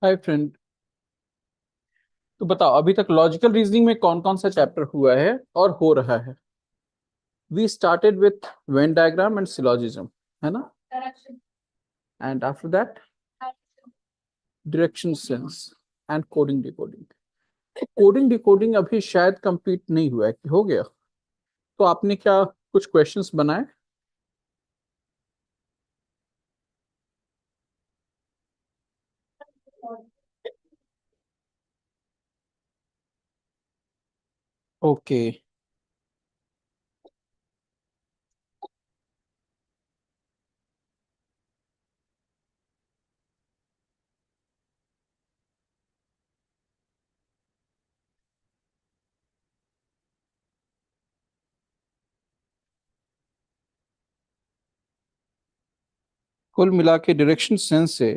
Hi friend. तो बताओ अभी तक लॉजिकल रीजनिंग में कौन कौन सा चैप्टर हुआ है और हो रहा है। We started with venn diagram and syllogism, है ना। And after that direction sense and coding decoding. Coding decoding अभी शायद कंप्लीट नहीं हुआ है कि हो गया। तो आपने क्या कुछ क्वेश्चंस बनाए? ओके। कुल मिला के डायरेक्शन सेंस से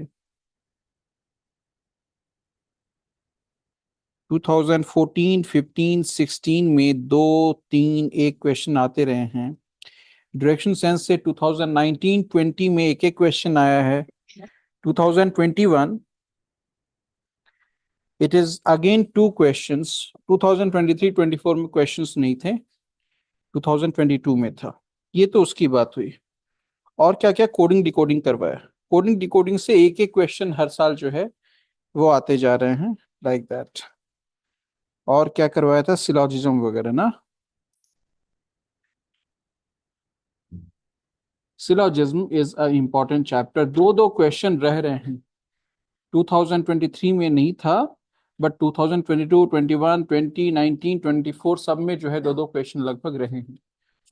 2014, 15, 16 में दो तीन एक क्वेश्चन आते रहे हैं। डायरेक्शन सेंस से 2019, 20 में एक एक क्वेश्चन आया है। 2021 it is again two questions. 2023, 24 में क्वेश्चंस नहीं थे, 2022 में था। ये तो उसकी बात हुई। और क्या क्या कोडिंग डिकोडिंग करवाया। कोडिंग डिकोडिंग से एक एक क्वेश्चन हर साल जो है वो आते जा रहे हैं, लाइक दैट। और क्या करवाया था, सिलॉजिज्म वगैरह ना। Syllogism is a important chapter. दो दो क्वेश्चन रह रहे हैं। 2023 में नहीं था, बट 2022, 21, 20, 19, 24 सब में जो है दो दो क्वेश्चन लगभग रहे हैं।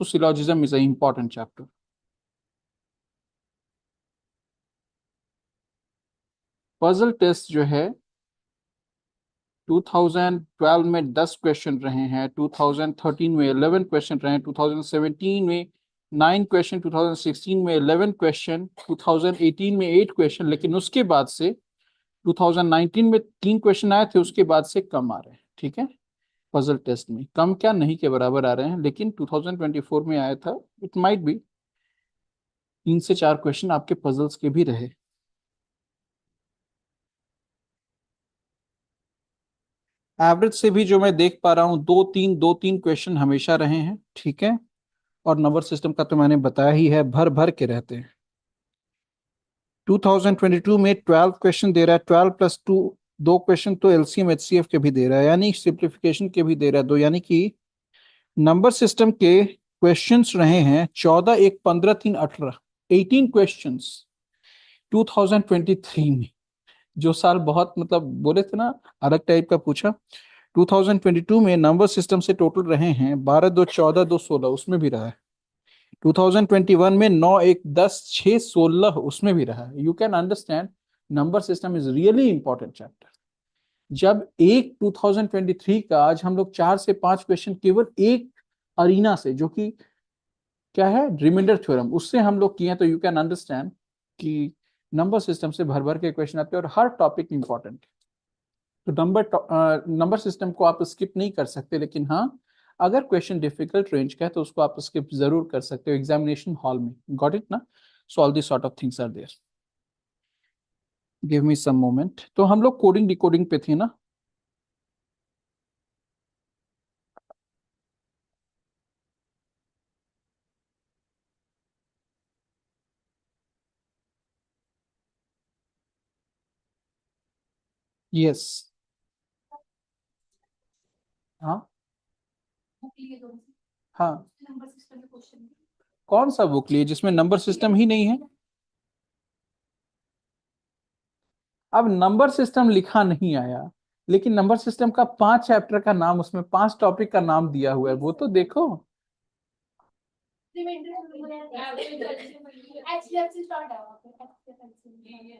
So syllogism is a important chapter. Puzzle test जो है 2012 में 10 क्वेश्चन रहे हैं, 2013 में 11 क्वेश्चन रहे हैं, 2017 में 9 क्वेश्चन, 2016 में 11 क्वेश्चन, 2018 में 8 क्वेश्चन। लेकिन उसके बाद से 2019 में 3 क्वेश्चन आए थे, उसके बाद से कम आ रहे हैं। ठीक है। पजल टेस्ट में कम क्या, नहीं के बराबर आ रहे हैं, लेकिन 2024 में आया था। इट माइट बी 3 से 4 क्वेश्चन आपके पजल्स के भी रहे। एवरेज से भी जो मैं देख पा रहा हूँ, दो तीन क्वेश्चन हमेशा रहे हैं। ठीक है। और नंबर सिस्टम का तो मैंने बताया ही है, भर भर के रहते हैं। 2022 में 12 क्वेश्चन दे रहा है, 12+2। दो क्वेश्चन तो एलसीएम एचसीएफ के भी दे रहा है, यानी सिंप्लीफिकेशन के भी दे रहा है दो, यानी कि नंबर सिस्टम के क्वेश्चंस रहे हैं 14, एक 15, 3, 18, 18 क्वेश्चंस 2023 में। जो साल बहुत मतलब बोले थे ना, अलग टाइप का पूछा। 2022 में नंबर सिस्टम से टोटल रहे हैं 12, 2, 14, 2, 16, उसमें भी रहा है। 2021 में 9, एक 10, 6, 16, उसमें भी रहा है। You can understand number system is really important chapter. जब एक 2023 का आज हम लोग 4 से 5 क्वेश्चन केवल एक अरीना से, जो कि क्या है, रिमाइंडर थ्योरम, उससे हम लोग किए हैं, तो यू कैन अंडरस्टैंड कि नंबर सिस्टम से भर भर के क्वेश्चन आते हैं और हर टॉपिक इंपॉर्टेंट। तो नंबर सिस्टम को आप स्किप नहीं कर सकते, लेकिन हाँ, अगर क्वेश्चन डिफिकल्ट रेंज का है तो उसको आप स्किप जरूर कर सकते हो एग्जामिनेशन हॉल में। गॉट इट ना। So all this sort of things are there. Give me some moment. तो हम लोग कोडिंग डिकोडिंग पे थे ना। यस। हाँ। हाँ। कौन सा बुक लिए जिसमें नंबर सिस्टम ही नहीं है? अब नंबर सिस्टम लिखा नहीं आया, लेकिन नंबर सिस्टम का 5 चैप्टर का नाम, उसमें 5 टॉपिक का नाम दिया हुआ है, वो तो देखो।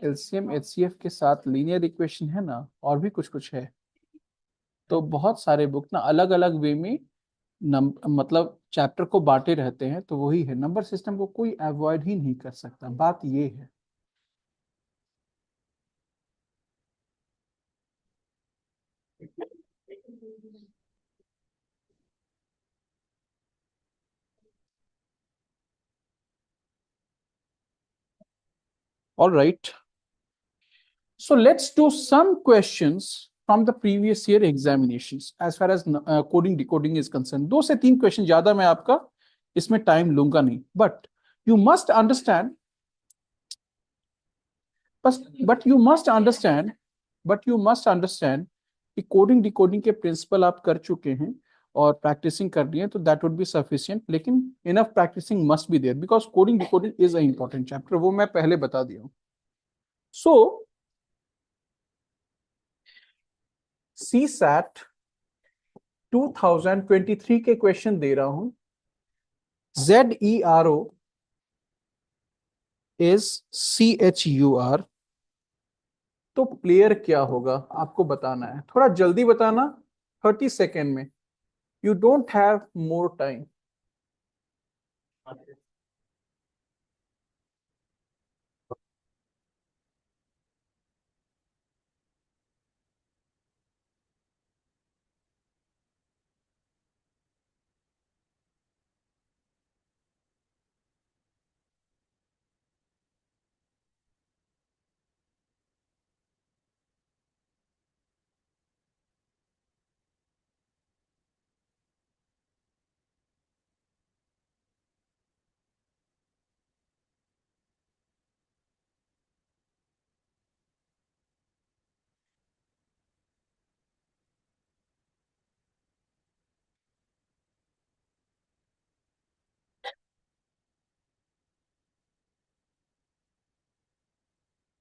एलसीएम एचसीएफ के साथ लीनियर इक्वेशन है ना, और भी कुछ कुछ है। तो बहुत सारे बुक ना अलग अलग वे में मतलब चैप्टर को बांटे रहते हैं, तो वही है, नंबर सिस्टम को कोई अवॉइड ही नहीं कर सकता, बात ये है। All right. So let's do some questions from the previous year examinations as far as coding decoding is concerned. 2 से 3 क्वेश्चन, ज्यादा मैं आपका इसमें टाइम लूंगा नहीं, but you must understand, but you must understand but you must understand कि coding decoding के principal आप कर चुके हैं और प्रैक्टिसिंग कर रही है, तो दैट वुड बी सफिशिएंट, लेकिन enough practicing must be there because coding decoding is a important chapter, वो मैं पहले बता दिया हूं. सो सी सैट 2023 के क्वेश्चन दे रहा हूं. ZERO is CHUR. तो प्लेयर क्या होगा आपको बताना है, थोड़ा जल्दी बताना, 30 सेकेंड में. You don't have more time.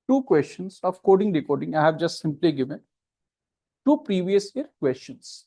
Two questions of coding decoding. I have just simply given two previous year questions.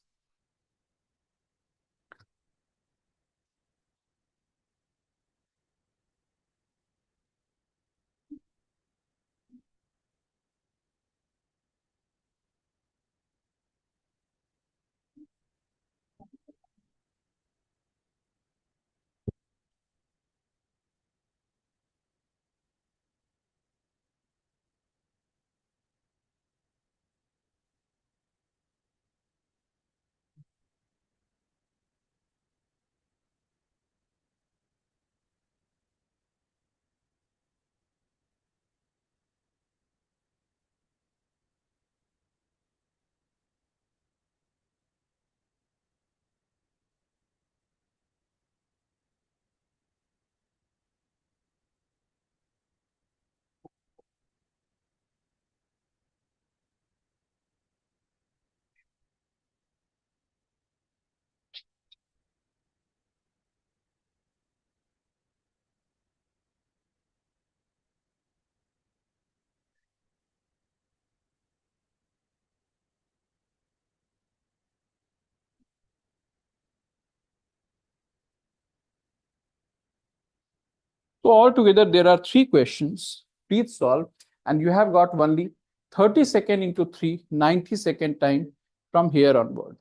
So altogether there are 3 questions. Please solve, and you have got only 30 seconds into 3, 90 second time from here onward.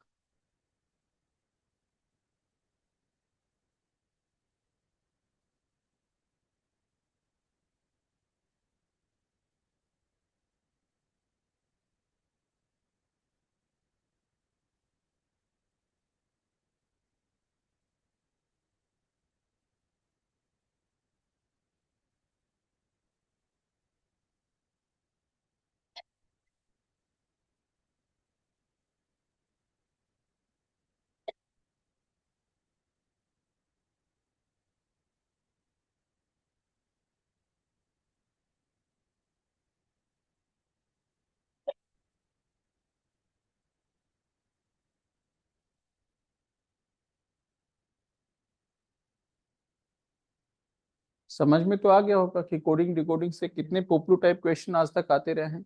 समझ में तो आ गया होगा कि coding decoding से कितने पोप्लू type question आज तक आते रहे हैं,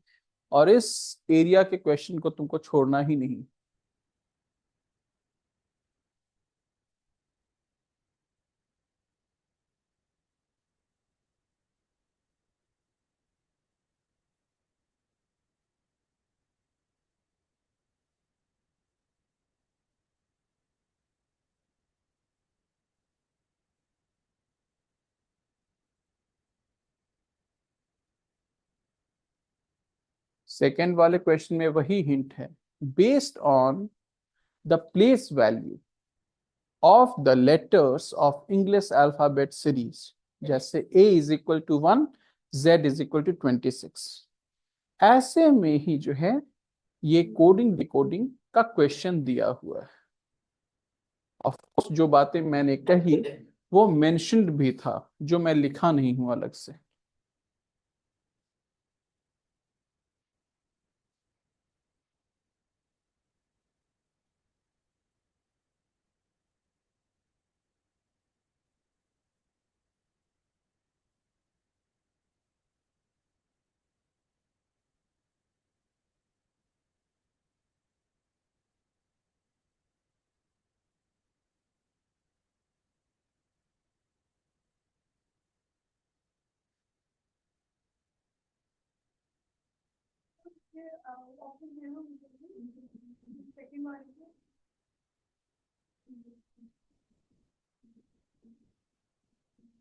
और इस एरिया के क्वेश्चन को तुमको छोड़ना ही नहीं. सेकेंड वाले क्वेश्चन में वही हिंट है. Based on the place value of the letters of English alphabet series, जैसे A is equal to 1, Z is equal to 26, ऐसे में ही जो है ये कोडिंग डिकोडिंग का क्वेश्चन दिया हुआ है। ऑफ कोर्स जो बातें मैंने कही वो मेंशन्ड भी था, जो मैं लिखा नहीं हूं अलग से।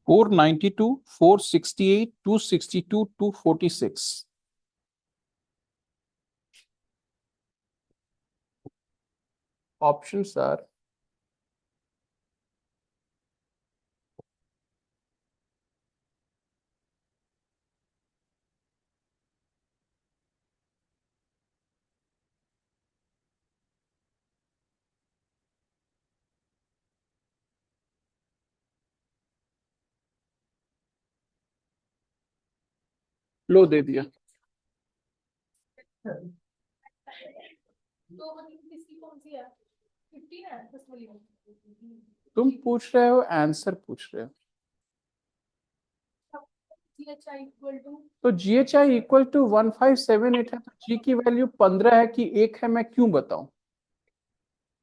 फोर 92, 468, 262, 246। ऑप्शंस आर लो दे दिया। तुम पूछ रहे हो, आंसर पूछ रहे हो। तो GHI = 1578 है, तो जी की वैल्यू 15 है कि 1 है, मैं क्यों बताऊं?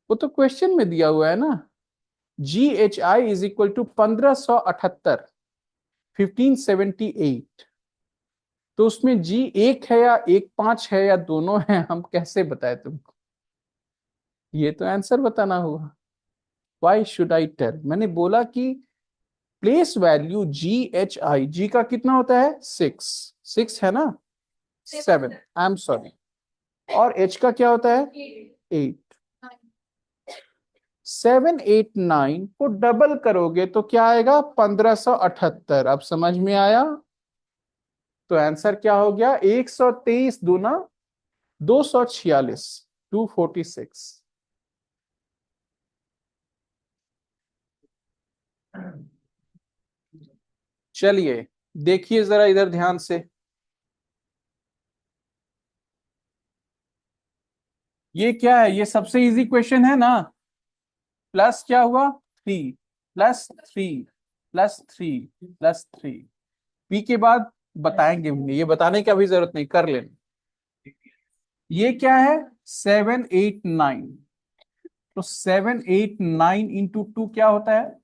वो तो क्वेश्चन में दिया हुआ है ना। GHI = 1578, 1578। तो उसमें जी 1 है या 1.5 है या दोनों है, हम कैसे बताए तुमको? ये तो आंसर बताना होगा। Why should I tell? मैंने बोला कि प्लेस वैल्यू GHI, जी का कितना होता है? 6, 6 है ना? 7, आई एम सॉरी। और एच का क्या होता है? 8। 789 को डबल करोगे तो क्या आएगा? 1578। अब समझ में आया? तो आंसर क्या हो गया? 123 दूना 246, 246। चलिए देखिए जरा इधर ध्यान से। ये क्या है? ये सबसे इजी क्वेश्चन है ना। प्लस क्या हुआ? 3, +3, +3, +3। पी के बाद बताएंगे भी नहीं, ये बताने की अभी जरूरत नहीं, कर लेना। ये क्या है? 789। तो 789 × 2 क्या होता है?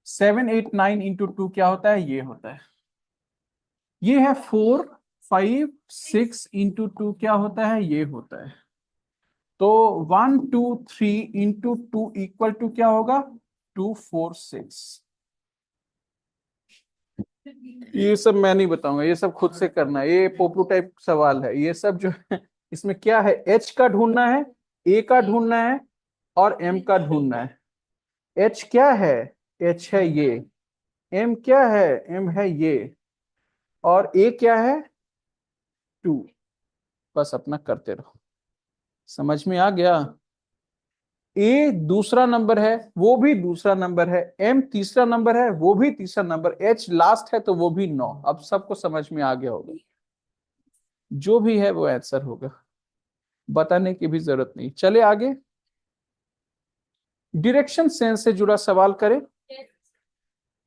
789 × 2 क्या होता है? ये होता है। ये है 456 × 2 क्या होता है? ये होता है। तो 123 × 2 क्या होगा? 246। ये सब मैं नहीं बताऊंगा, ये सब खुद से करना है, ये पोपू टाइप सवाल है ये सब जो है। इसमें क्या है? एच का ढूंढना है, ए का ढूंढना है, और एम का ढूंढना है। एच क्या है? एच है ये। एम क्या है? एम है ये। और ए क्या है? 2। बस अपना करते रहो। समझ में आ गया? ए दूसरा नंबर है, वो भी दूसरा नंबर है। एम तीसरा नंबर है, वो भी तीसरा नंबर। एच लास्ट है, तो वो भी 9। अब सबको समझ में आ गया होगा। जो भी है वो आंसर होगा, बताने की भी जरूरत नहीं। चले आगे। डायरेक्शन सेंस से जुड़ा सवाल करें।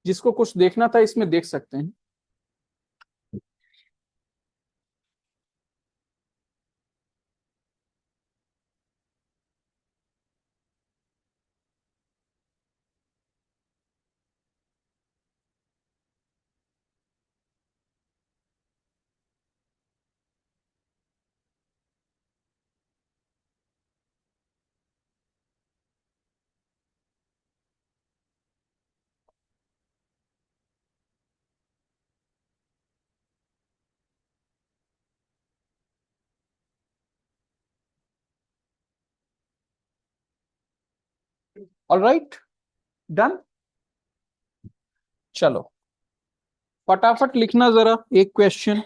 जिसको कुछ देखना था इसमें देख सकते हैं। Alright, done. चलो फटाफट लिखना जरा एक क्वेश्चन।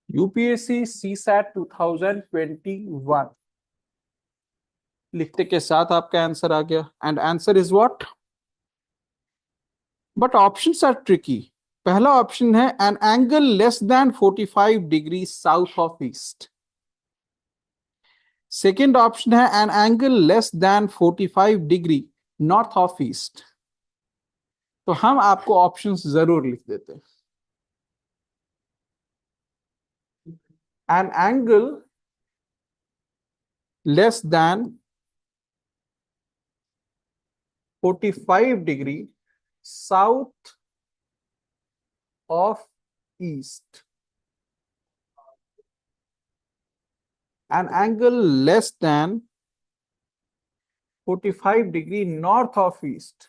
यूपीएससी सी सैट 2021 लिखते के साथ आपका आंसर आ गया, and answer is what? But options are tricky. पहला ऑप्शन है an angle less than 45 degree south of east. Second option है an angle less than 45 degree north of east. तो हम आपको ऑप्शंस जरूर लिख देते हैं। An angle less than 45 degree south of east, an angle less than 45 degree north of east,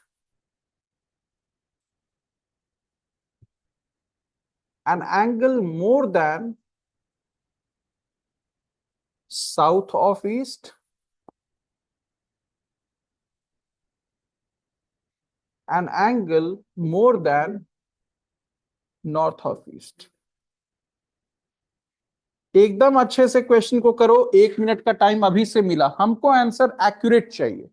an angle more than south of east, an angle more than north of east। एकदम अच्छे से question को करो, 1 minute का time अभी से मिला, हमको आंसर एक्यूरेट चाहिए।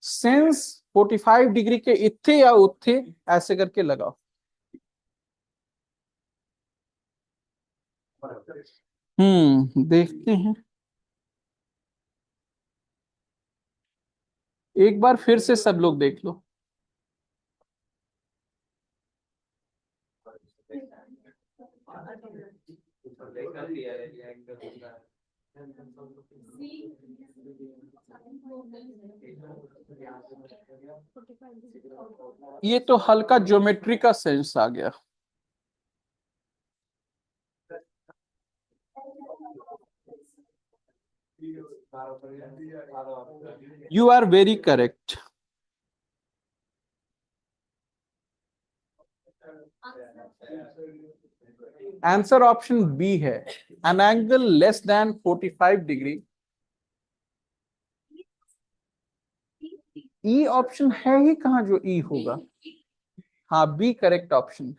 सिंस 45 डिग्री के इत्थे या उत्थे ऐसे करके लगाओ। देखते हैं एक बार फिर से सब लोग देख लो। ये तो हल्का ज्योमेट्री का सेंस आ गया। You are very correct. Answer option B है, an angle less than 45 degree. E option है ही कहां जो ई होगा? हाँ, बी करेक्ट ऑप्शन।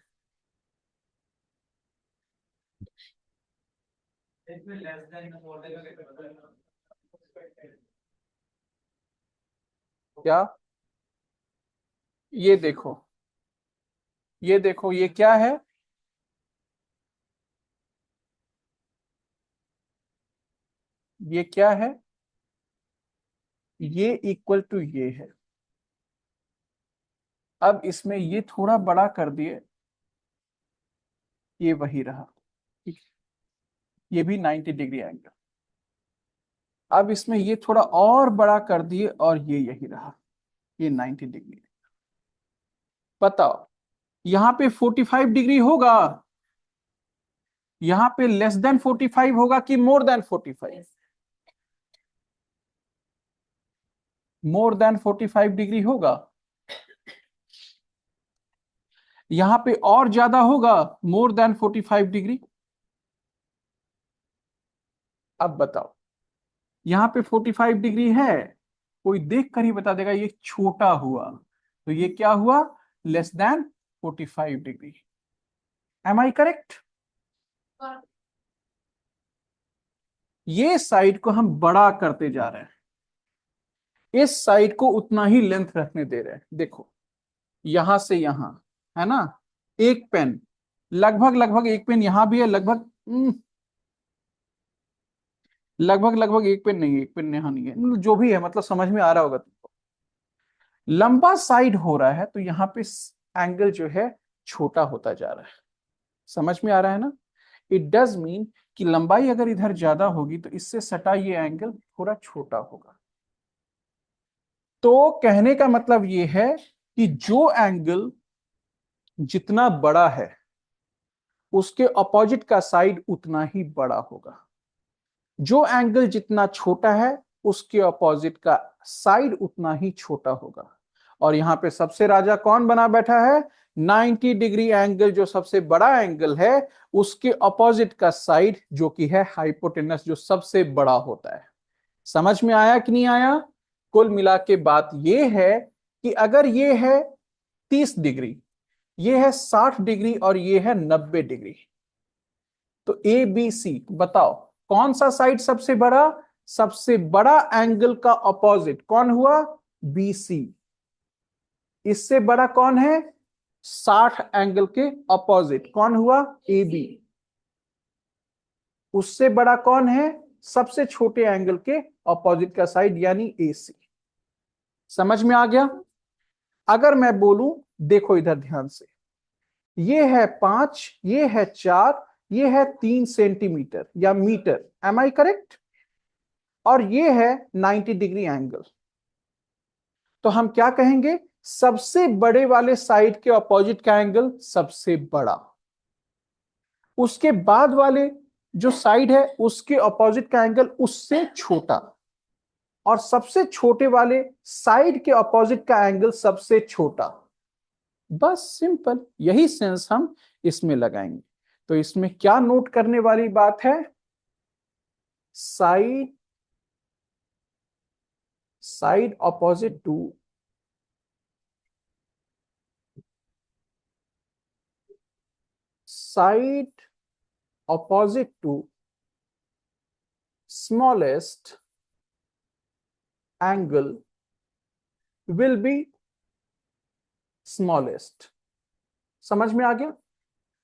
क्या? ये देखो, ये देखो, ये क्या है? ये क्या है? ये इक्वल टू ये है। अब इसमें ये थोड़ा बड़ा कर दिए, ये वही रहा, ठीक है? ये भी 90 डिग्री एंगल। अब इसमें ये थोड़ा और बड़ा कर दिए और ये यही रहा, ये 90 डिग्री। बताओ, यहां पे 45 डिग्री होगा, यहां पे लेस देन 45 होगा कि more than 45? More than 45 degree होगा। यहां पे और ज्यादा होगा, मोर देन 45 डिग्री। अब बताओ, यहां पे 45 डिग्री है, कोई देख कर ही बता देगा ये छोटा हुआ, तो ये क्या हुआ? Less than 45 degree. Am I correct? ये साइड को हम बड़ा करते जा रहे हैं, इस साइड को उतना ही लेंथ रखने दे रहे हैं। देखो, यहां से यहां, है ना, एक पेन लगभग लगभग एक पेन यहां भी है, लगभग लगभग लगभग एक पेन नहीं है, एक पेन यहाँ नहीं है, मतलब जो भी है, मतलब समझ में आ रहा होगा तुमको। लंबा साइड हो रहा है तो यहाँ पे एंगल जो है छोटा होता जा रहा है। समझ में आ रहा है ना? इट डज मीन कि लंबाई अगर इधर ज्यादा होगी तो इससे सटा ये एंगल थोड़ा छोटा होगा। तो कहने का मतलब ये है कि जो एंगल जितना बड़ा है उसके अपोजिट का साइड उतना ही बड़ा होगा। जो एंगल जितना छोटा है उसके अपोजिट का साइड उतना ही छोटा होगा। और यहां पे सबसे राजा कौन बना बैठा है? 90 डिग्री एंगल, जो सबसे बड़ा एंगल है उसके अपोजिट का साइड जो कि है हाइपोटेनस, जो सबसे बड़ा होता है। समझ में आया कि नहीं आया? कुल मिला के बात यह है कि अगर ये है 30 डिग्री, ये है 60 डिग्री और ये है 90 डिग्री, तो ए बी सी बताओ कौन सा साइड सबसे बड़ा? सबसे बड़ा एंगल का अपोजिट कौन हुआ? B C. इससे बड़ा कौन है? 60 एंगल के अपोजिट कौन हुआ? A B. उससे बड़ा कौन है? सबसे छोटे एंगल के अपोजिट का साइड यानी ए सी। समझ में आ गया? अगर मैं बोलूं, देखो इधर ध्यान से, ये है 5, ये है 4, ये है 3 सेंटीमीटर या मीटर, एम आई करेक्ट? और ये है 90 डिग्री एंगल। तो हम क्या कहेंगे? सबसे बड़े वाले साइड के अपोजिट का एंगल सबसे बड़ा, उसके बाद वाले जो साइड है उसके अपोजिट का एंगल उससे छोटा, और सबसे छोटे वाले साइड के अपोजिट का एंगल सबसे छोटा। बस सिंपल, यही सेंस हम इसमें लगाएंगे। तो इसमें क्या नोट करने वाली बात है? Side side opposite to side opposite to smallest angle will be smallest। समझ में आ गया?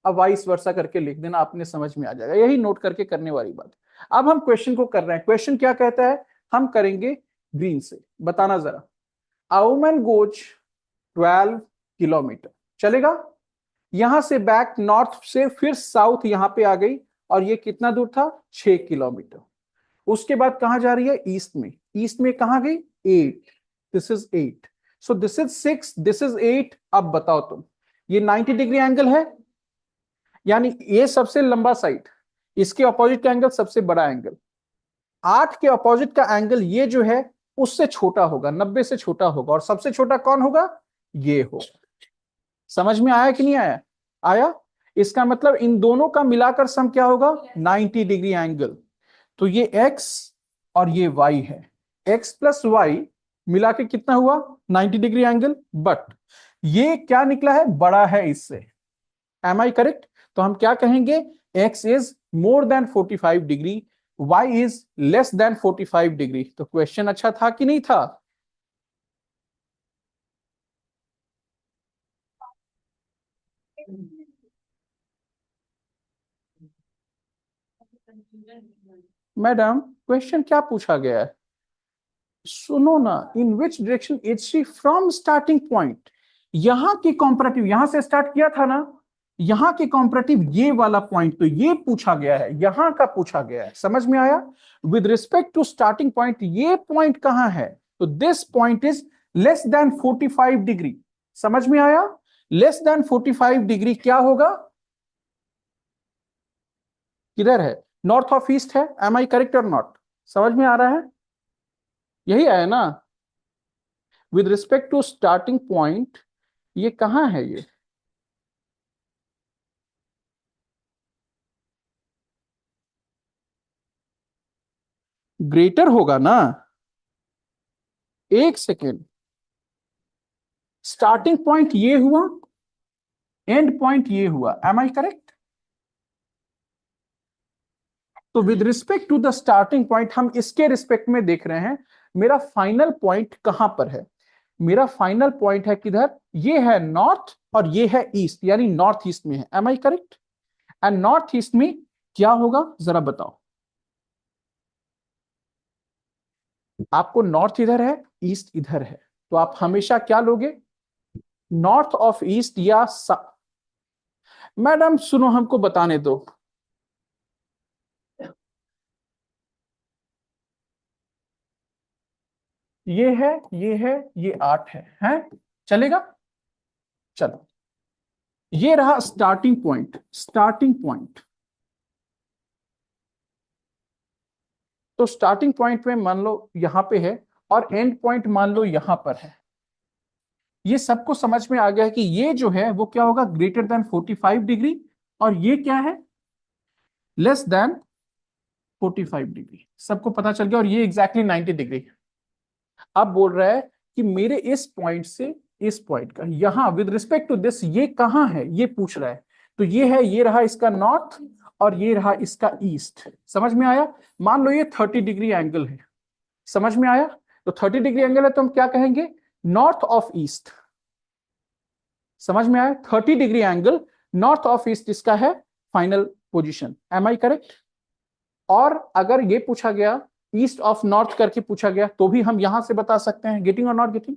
अब वाइस वर्सा करके लिख देना, आपने समझ में आ जाएगा, यही नोट करके करने वाली बात। अब हम क्वेश्चन को कर रहे हैं। क्वेश्चन क्या कहता है? हम करेंगे ग्रीन से। बताना जरा। अ वुमन गोज 12 किलोमीटर, चलेगा? यहां से बैक नॉर्थ से फिर साउथ यहां पे आ गई, और ये कितना दूर था? 6 किलोमीटर। उसके बाद कहां जा रही है? ईस्ट में। ईस्ट में कहां गई? 8। This is 8, so this is 6, this is 8। अब बताओ तुम, ये 90 डिग्री एंगल है, यानी ये सबसे लंबा साइड, इसके अपोजिट का एंगल सबसे बड़ा एंगल। 8 के अपोजिट का एंगल ये जो है उससे छोटा होगा, 90 से छोटा होगा, और सबसे छोटा कौन होगा? ये हो। समझ में आया कि नहीं आया? आया। इसका मतलब इन दोनों का मिलाकर सम क्या होगा? 90 डिग्री एंगल। तो ये x और ये y है, x प्लस वाई मिला के कितना हुआ? 90 डिग्री एंगल। बट ये क्या निकला है? बड़ा है इससे, एम आई करेक्ट? तो हम क्या कहेंगे? x is more than 45 degree, y is less than 45 degree. तो क्वेश्चन अच्छा था कि नहीं था? मैडम क्वेश्चन क्या पूछा गया है? सुनो ना, in which direction is she from starting point. यहां की कॉम्परेटिव, यहां से स्टार्ट किया था ना, यहां के कॉम्परेटिव ये वाला पॉइंट, तो ये पूछा गया है, यहां का पूछा गया है। समझ में आया? With respect to starting point, ये पॉइंट कहां है? तो this point is less than 45 degree. समझ में आया? लेस देन 45 डिग्री क्या होगा? किधर है? नॉर्थ ऑफ ईस्ट है, एम आई करेक्ट और नॉट? समझ में आ रहा है? यही आया ना? With respect to starting point, ये कहां है? ये ग्रेटर होगा ना? एक सेकेंड, स्टार्टिंग पॉइंट ये हुआ, एंड पॉइंट ये हुआ, एम आई करेक्ट? तो with respect to the starting point हम इसके रिस्पेक्ट में देख रहे हैं, मेरा फाइनल पॉइंट कहां पर है। मेरा फाइनल पॉइंट है किधर, ये है नॉर्थ और ये है ईस्ट, यानी नॉर्थ ईस्ट में है। Am I correct? And north east में क्या होगा जरा बताओ। आपको नॉर्थ इधर है, ईस्ट इधर है, तो आप हमेशा क्या लोगे, नॉर्थ ऑफ ईस्ट या मैडम सुनो हमको बताने दो। ये है, ये है, ये 8 है चलेगा? चलो, ये रहा स्टार्टिंग पॉइंट, स्टार्टिंग पॉइंट। तो स्टार्टिंग पॉइंट में मान लो यहां पे है, और एंड पॉइंट मान लो यहां पर है। ये सबको समझ में आ गया है कि ये जो है वो क्या होगा, ग्रेटर देन 45 डिग्री, और ये क्या है, लेस देन 45 डिग्री। सबको पता चल गया, और ये एग्जैक्टली 90 डिग्री। अब बोल रहा है कि मेरे इस पॉइंट से इस पॉइंट का यहां विद रिस्पेक्ट टू दिस ये कहां है, ये पूछ रहा है। तो ये है, ये रहा इसका नॉर्थ, और ये रहा इसका ईस्ट। समझ में आया? मान लो ये 30 डिग्री एंगल है। समझ में आया? तो 30 डिग्री एंगल है तो हम क्या कहेंगे, नॉर्थ ऑफ ईस्ट। समझ में आया? 30 degree angle north of east इसका है final position. Am I correct? और अगर ये पूछा गया ईस्ट ऑफ नॉर्थ करके पूछा गया, तो भी हम यहां से बता सकते हैं। गेटिंग और नॉट गेटिंग?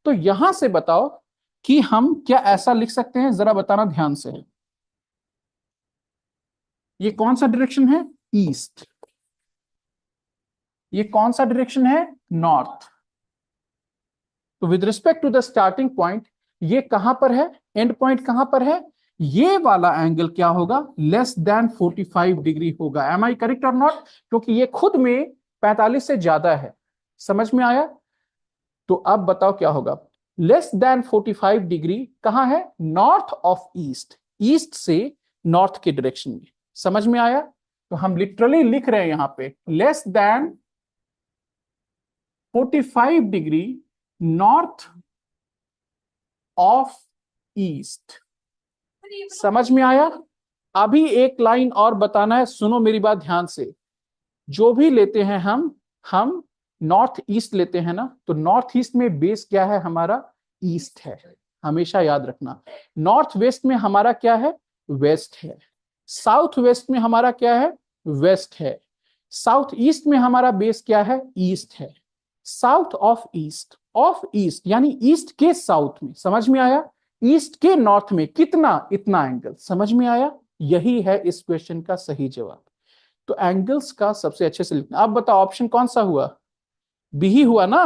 तो यहां से बताओ कि हम क्या ऐसा लिख सकते हैं, जरा बताना ध्यान से। ये कौन सा डायरेक्शन है, ईस्ट। ये कौन सा डायरेक्शन है, नॉर्थ। तो with respect to the starting point ये कहां पर है, एंड पॉइंट कहां पर है, ये वाला एंगल क्या होगा, लेस देन 45 डिग्री होगा। एम आई करेक्ट और नॉट? क्योंकि ये खुद में 45 से ज्यादा है। समझ में आया? तो अब बताओ क्या होगा, लेस देन 45 डिग्री कहां है, नॉर्थ ऑफ ईस्ट, ईस्ट से नॉर्थ के डायरेक्शन में। समझ में आया? तो हम लिटरली लिख रहे हैं यहां पे less than 45 degree north of east. समझ में आया? अभी एक लाइन और बताना है, सुनो मेरी बात ध्यान से। जो भी लेते हैं हम नॉर्थ ईस्ट लेते हैं ना, तो नॉर्थ ईस्ट में बेस क्या है हमारा, ईस्ट है। हमेशा याद रखना, नॉर्थ वेस्ट में हमारा क्या है, वेस्ट है। साउथ वेस्ट में हमारा क्या है, वेस्ट है। साउथ ईस्ट में हमारा बेस क्या है, ईस्ट है। साउथ ऑफ ईस्ट यानी ईस्ट के साउथ में। समझ में आया? ईस्ट के नॉर्थ में कितना, इतना एंगल। समझ में आया? यही है इस क्वेश्चन का सही जवाब। तो एंगल्स का सबसे अच्छे से लिखना। आप बताओ ऑप्शन कौन सा हुआ, बी ही हुआ ना?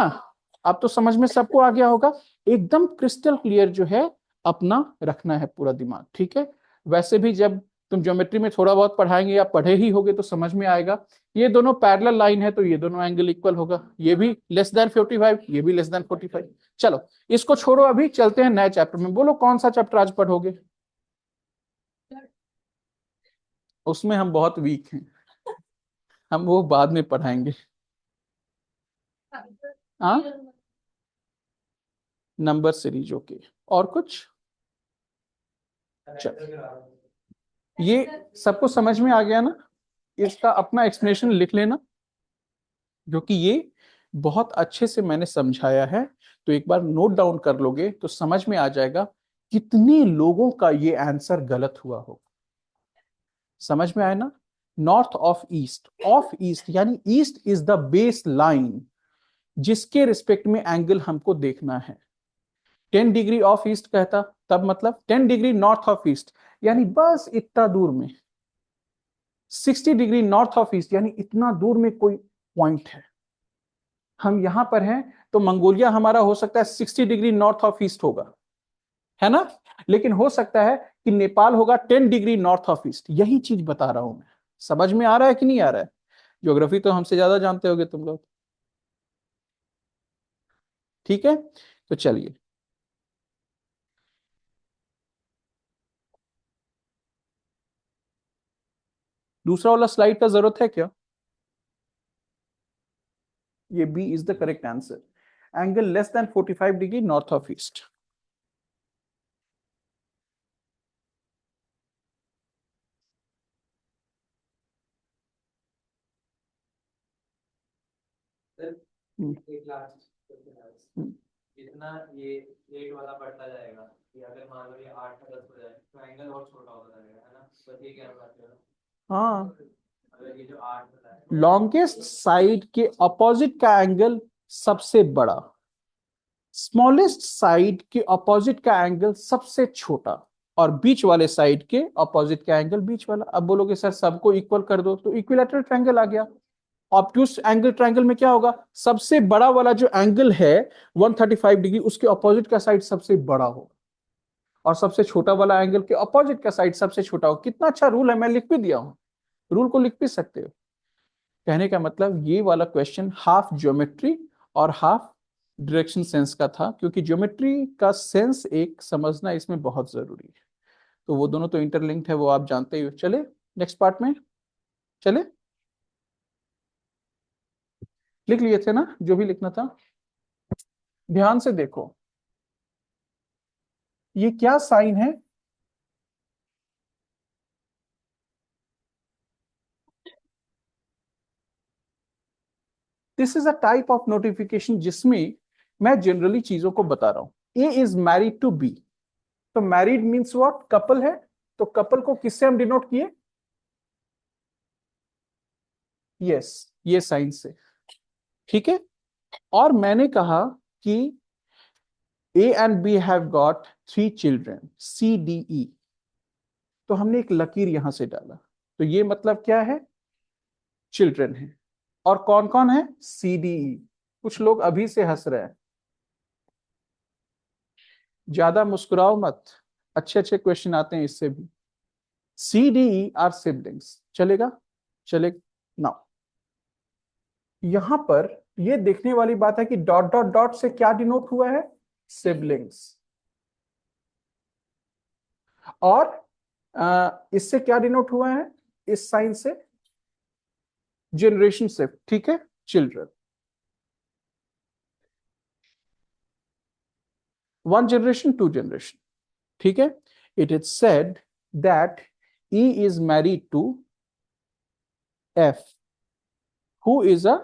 अब तो समझ में सबको आ गया होगा। एकदम क्रिस्टल क्लियर जो है अपना रखना है पूरा दिमाग, ठीक है? वैसे भी जब तुम ज्योमेट्री में थोड़ा बहुत पढ़ाएंगे या पढ़े ही होगे तो समझ में आएगा। ये दोनों पैरेलल लाइन है तो ये दोनों एंगल इक्वल होगा, ये भी लेस देन 45, ये भी लेस देन 45। चलो इसको छोड़ो, अभी चलते हैं नए चैप्टर में। बोलो कौन सा चैप्टर आज पढ़ोगे? उसमें हम बहुत वीक हैं, हम वो बाद में पढ़ाएंगे। हाँ, नंबर सीरीज, ओके। और कुछ? चल, ये सबको समझ में आ गया ना? इसका अपना एक्सप्लेनेशन लिख लेना, जो कि ये बहुत अच्छे से मैंने समझाया है। तो एक बार नोट डाउन कर लोगे तो समझ में आ जाएगा कितने लोगों का ये आंसर गलत हुआ हो। समझ में आया ना? नॉर्थ ऑफ ईस्ट यानी east is the base line जिसके रिस्पेक्ट में एंगल हमको देखना है। 10 डिग्री ऑफ ईस्ट कहता तब मतलब 10 डिग्री नॉर्थ ऑफ ईस्ट यानी बस इतना दूर में। 60 डिग्री नॉर्थ ऑफ ईस्ट यानी इतना दूर में कोई पॉइंट है। हम यहां पर हैं तो मंगोलिया हमारा हो सकता है 60 डिग्री नॉर्थ ऑफ ईस्ट होगा, है ना? लेकिन हो सकता है कि नेपाल होगा 10 डिग्री नॉर्थ ऑफ ईस्ट। यही चीज बता रहा हूं मैं। समझ में आ रहा है कि नहीं आ रहा है? ज्योग्राफी तो हमसे ज्यादा जानते होगे तुम लोग। ठीक है, तो चलिए दूसरा वाला स्लाइड का जरूरत है क्या? ये B is the correct answer, angle less than 45 degree north of east. जितना ये 8 वाला बढ़ता जाएगा, कि अगर मान लो ये 8 का 10 हो जाए तो एंगल और छोटा होता जाएगा, है ना? बस ये कहना चाहते हो। हाँ, अगर ये जो 8 बताया, लॉन्गेस्ट साइड के अपोजिट का एंगल सबसे बड़ा, स्मॉलेस्ट साइड के अपोजिट का एंगल सबसे छोटा, और बीच वाले साइड के अपोजिट का एंगल बीच वाला। अब बोलोगे सर सबको इक्वल कर दो, तो इक्विलैटरल ट्रायंगल आ गया। ऑब्ट्यूस एंगल ट्रायंगल में क्या होगा, सबसे बड़ा वाला जो एंगल है 135 डिग्री, उसके अपोजिट का साइड सबसे बड़ा हो, और सबसे छोटा वाला एंगल के अपोजिट का साइड सबसे छोटा हो। कितना अच्छा रूल है, मैं लिख भी दिया हूं, रूल को लिख भी सकते हो। कहने का मतलब ये वाला क्वेश्चन हाफ ज्योमेट्री और हाफ डायरेक्शन सेंस का था, क्योंकि ज्योमेट्री का सेंस एक समझना इसमें बहुत जरूरी है। तो वो दोनों तो इंटरलिंक्ड है, वो आप जानते ही हो। चले नेक्स्ट पार्ट में चले। लिख लिए थे ना जो भी लिखना था? ध्यान से देखो, ये क्या साइन है? This is a type of notification जिसमें मैं जनरली चीजों को बता रहा हूं। ए इज मैरिड टू बी, तो मैरिड मीन्स व्हाट, कपल है। तो कपल को किससे हम डिनोट किए? यस, ये साइन से। ठीक है। और मैंने कहा कि A and B have got 3 children, C D E. तो हमने एक लकीर यहां से डाला, तो ये मतलब क्या है, चिल्ड्रन है। और कौन कौन है, सी डी ई। कुछ लोग अभी से हंस रहे हैं, ज्यादा मुस्कुराओ मत, अच्छे अच्छे क्वेश्चन आते हैं इससे भी। C D E are siblings, चलेगा? चले ना। यहां पर ये देखने वाली बात है कि डॉट डॉट डॉट से क्या डिनोट हुआ है, सिबलिंग्स। और इससे क्या डिनोट हुआ है, इस साइन से जनरेशन शिफ्ट। ठीक है, children, one generation to generation. ठीक है। It is said that E is married to F, who is a,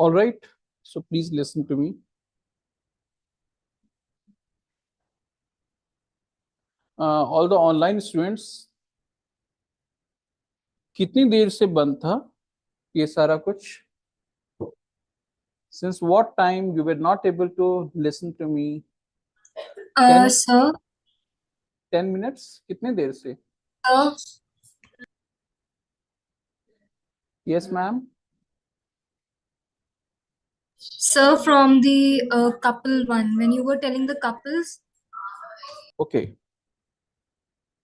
all right, so please listen to me. All the online students, कितनी देर से बंद था ये सारा कुछ? Since what time you were not able to listen to me? 10, Sir, 10 minutes, कितने देर से? sir, Yes ma'am. sir, from the couple one, when you were telling the couples, Okay,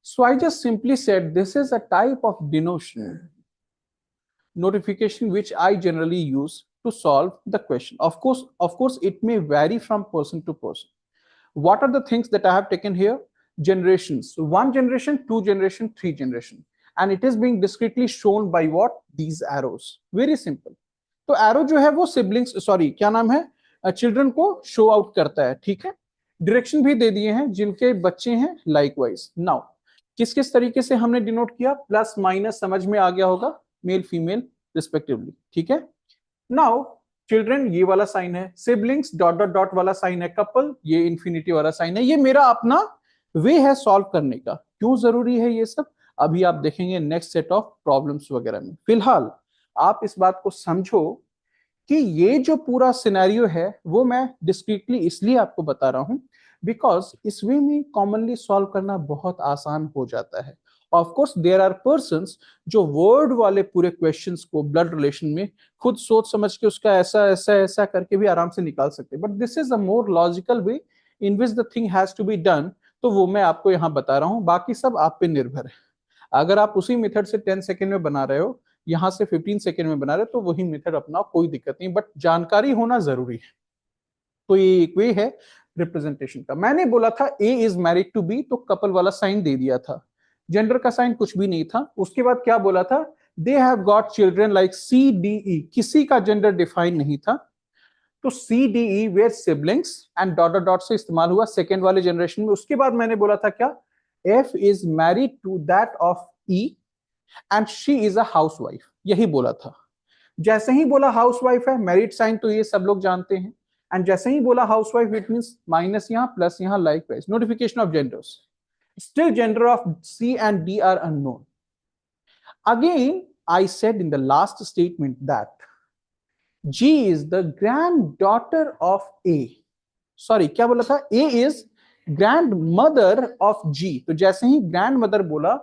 so I just simply said this is a type of denotation notification which I generally use to solve the question. Of course it may vary from person to person. What are the things that I have taken here? Generations, one generation, two generation, three generation, and it is being discretely shown by what, these arrows. Very simple. तो arrow जो है वो siblings, sorry क्या नाम है, children को show out करता है। ठीक है। डायरेक्शन भी दे दिए हैं जिनके बच्चे हैं लाइकवाइज। नाउ किस किस तरीके से हमने डिनोट किया, प्लस माइनस समझ में आ गया होगा, मेल फीमेल रिस्पेक्टिवली। ठीक है। नाउ चिल्ड्रन ये वाला साइन है, सिबलिंग्स डॉट डॉट डॉट वाला साइन है, कपल ये इंफिनिटी वाला साइन है। ये मेरा अपना वे है सॉल्व करने का। क्यों जरूरी है ये सब, अभी आप देखेंगे नेक्स्ट सेट ऑफ प्रॉब्लम्स वगैरह में। फिलहाल आप इस बात को समझो कि ये जो पूरा सिनेरियो है वो मैं डिस्क्रीटली इसलिए आपको बता रहा हूं बिकॉज इस वे में कॉमनली सॉल्व करना बहुत आसान हो जाता है। Of course there are persons जो वर्ड वाले पूरे क्वेश्चंस को ब्लड रिलेशन में खुद सोच समझ के उसका ऐसा ऐसा ऐसा करके भी आराम से निकाल सकते हैं, but this is a more logical way in which the thing has to be done. तो वो मैं आपको यहाँ बता रहा हूँ, बाकी सब आप पे निर्भर है। अगर आप उसी मेथड से 10 सेकेंड में बना रहे हो, यहां से 15 सेकेंड में बना रहे हो, तो वही मेथड अपनाओ, कोई दिक्कत नहीं, बट जानकारी होना जरूरी है। तो ये एक वे है रिप्रेजेंटेशन का। मैंने बोला था ए इज मैरिड टू बी, तो कपल वाला साइन दे दिया था, जेंडर का साइन कुछ भी नहीं था। उसके बाद क्या बोला था, they have got children like C D E, किसी का जेंडर डिफाइन नहीं था। तो C D E were siblings and dot dot dot से इस्तेमाल हुआ सेकेंड वाले जनरेशन में। उसके बाद मैंने बोला था क्या, F is married to that of E and she is a housewife, यही बोला था। जैसे ही बोला हाउसवाइफ है, मैरिड साइन तो ये सब लोग जानते हैं, एंड जैसे ही बोला हाउसवाइफ इट मींस माइनस यहां प्लस यहां, likewise notification of genders, still gender of C and D are unknown. Again, I said in the last statement that G is the granddaughter of A. Sorry, क्या बोला था? A is grandmother of G. तो जैसे ही grandmother बोला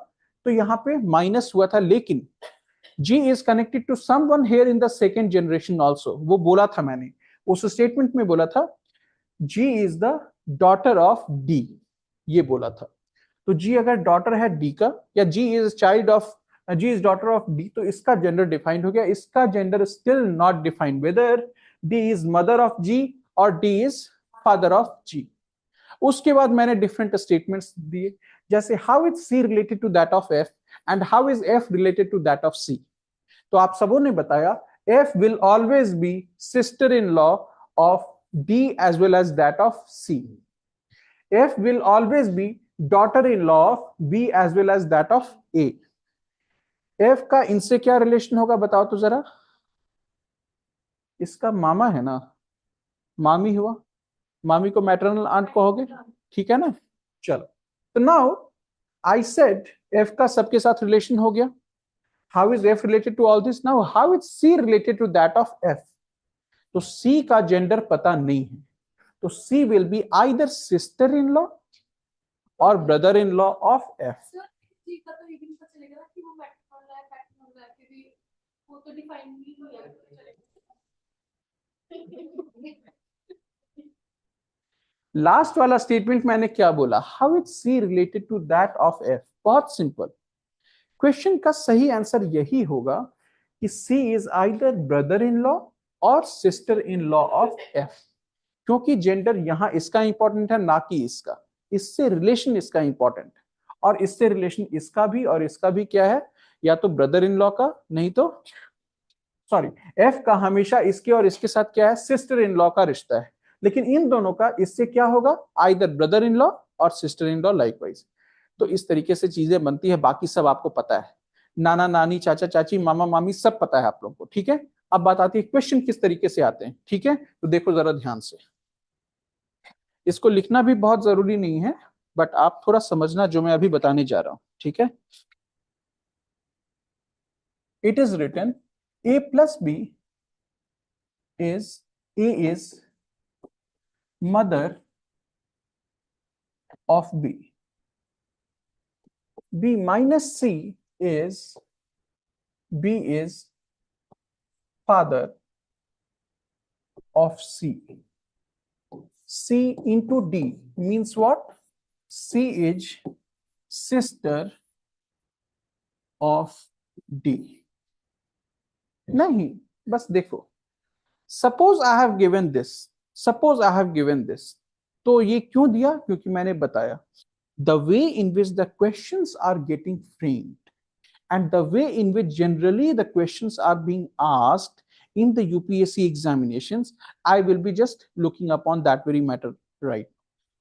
तो यहां पे minus हुआ था, लेकिन G is connected to someone here in the second generation also. वो बोला था मैंने, उस स्टेटमेंट में बोला था G is the daughter of D, ये बोला था। तो जी अगर डॉटर है डी का, या G is child of, G is daughter of D, तो इसका जेंडर डिफाइंड हो गया। इसका gender still not defined, whether D is mother of G और D is father of G. उसके बाद मैंने डिफरेंट स्टेटमेंट्स दिए, जैसे how is C related to that of F and how is F related to that of C. तो आप सबों ने बताया F will always be sister in law of D as well as that of C. F will always be daughter-in-law of B as well as that of A. F का इनसे क्या relation होगा बताओ तो जरा। इसका मामा है ना, मामी हुआ, मामी को मैटरनल आंट कहोगे, ठीक है ना। चलो, तो नाउ आई सेड F का सबके साथ रिलेशन हो गया। How is F related to all this? Now how is C related to that of F? तो C का जेंडर पता नहीं है, तो C will be either sister in law और brother in law of F. Last वाला statement मैंने क्या बोला, how is C related to that of F? बहुत सिंपल, क्वेश्चन का सही आंसर यही होगा कि C is either brother in law और sister in law of F, क्योंकि जेंडर यहां इसका इंपॉर्टेंट है ना कि इसका, इससे रिलेशन इसका इंपॉर्टेंट, और इससे रिलेशन इसका भी और इसका भी क्या है, या तो ब्रदर इन लॉ का, नहीं तो सॉरी एफ का हमेशा इसके और इसके साथ क्या है, सिस्टर इन लॉ का रिश्ता है। लेकिन इन दोनों का इससे क्या होगा, आइदर ब्रदर इन लॉ और सिस्टर इन लॉ लाइकवाइज। तो इस तरीके से चीजें बनती है, बाकी सब आपको पता है, नाना नानी चाचा चाची मामा मामी सब पता है आप लोगों को, ठीक है। अब बात आती है क्वेश्चन किस तरीके से आते हैं, ठीक है। तो देखो जरा ध्यान से, इसको लिखना भी बहुत जरूरी नहीं है, बट आप थोड़ा समझना जो मैं अभी बताने जा रहा हूं, ठीक है। It is written a plus b is a is mother of b, b minus c is b is father of c, c into d means what, c is sister of d। नहीं, बस देखो, suppose I have given this, suppose I have given this, तो ये क्यों दिया, क्योंकि मैंने बताया the way in which the questions are getting framed and the way in which generally the questions are being asked in the UPSC examinations, I will be just looking upon that very matter right,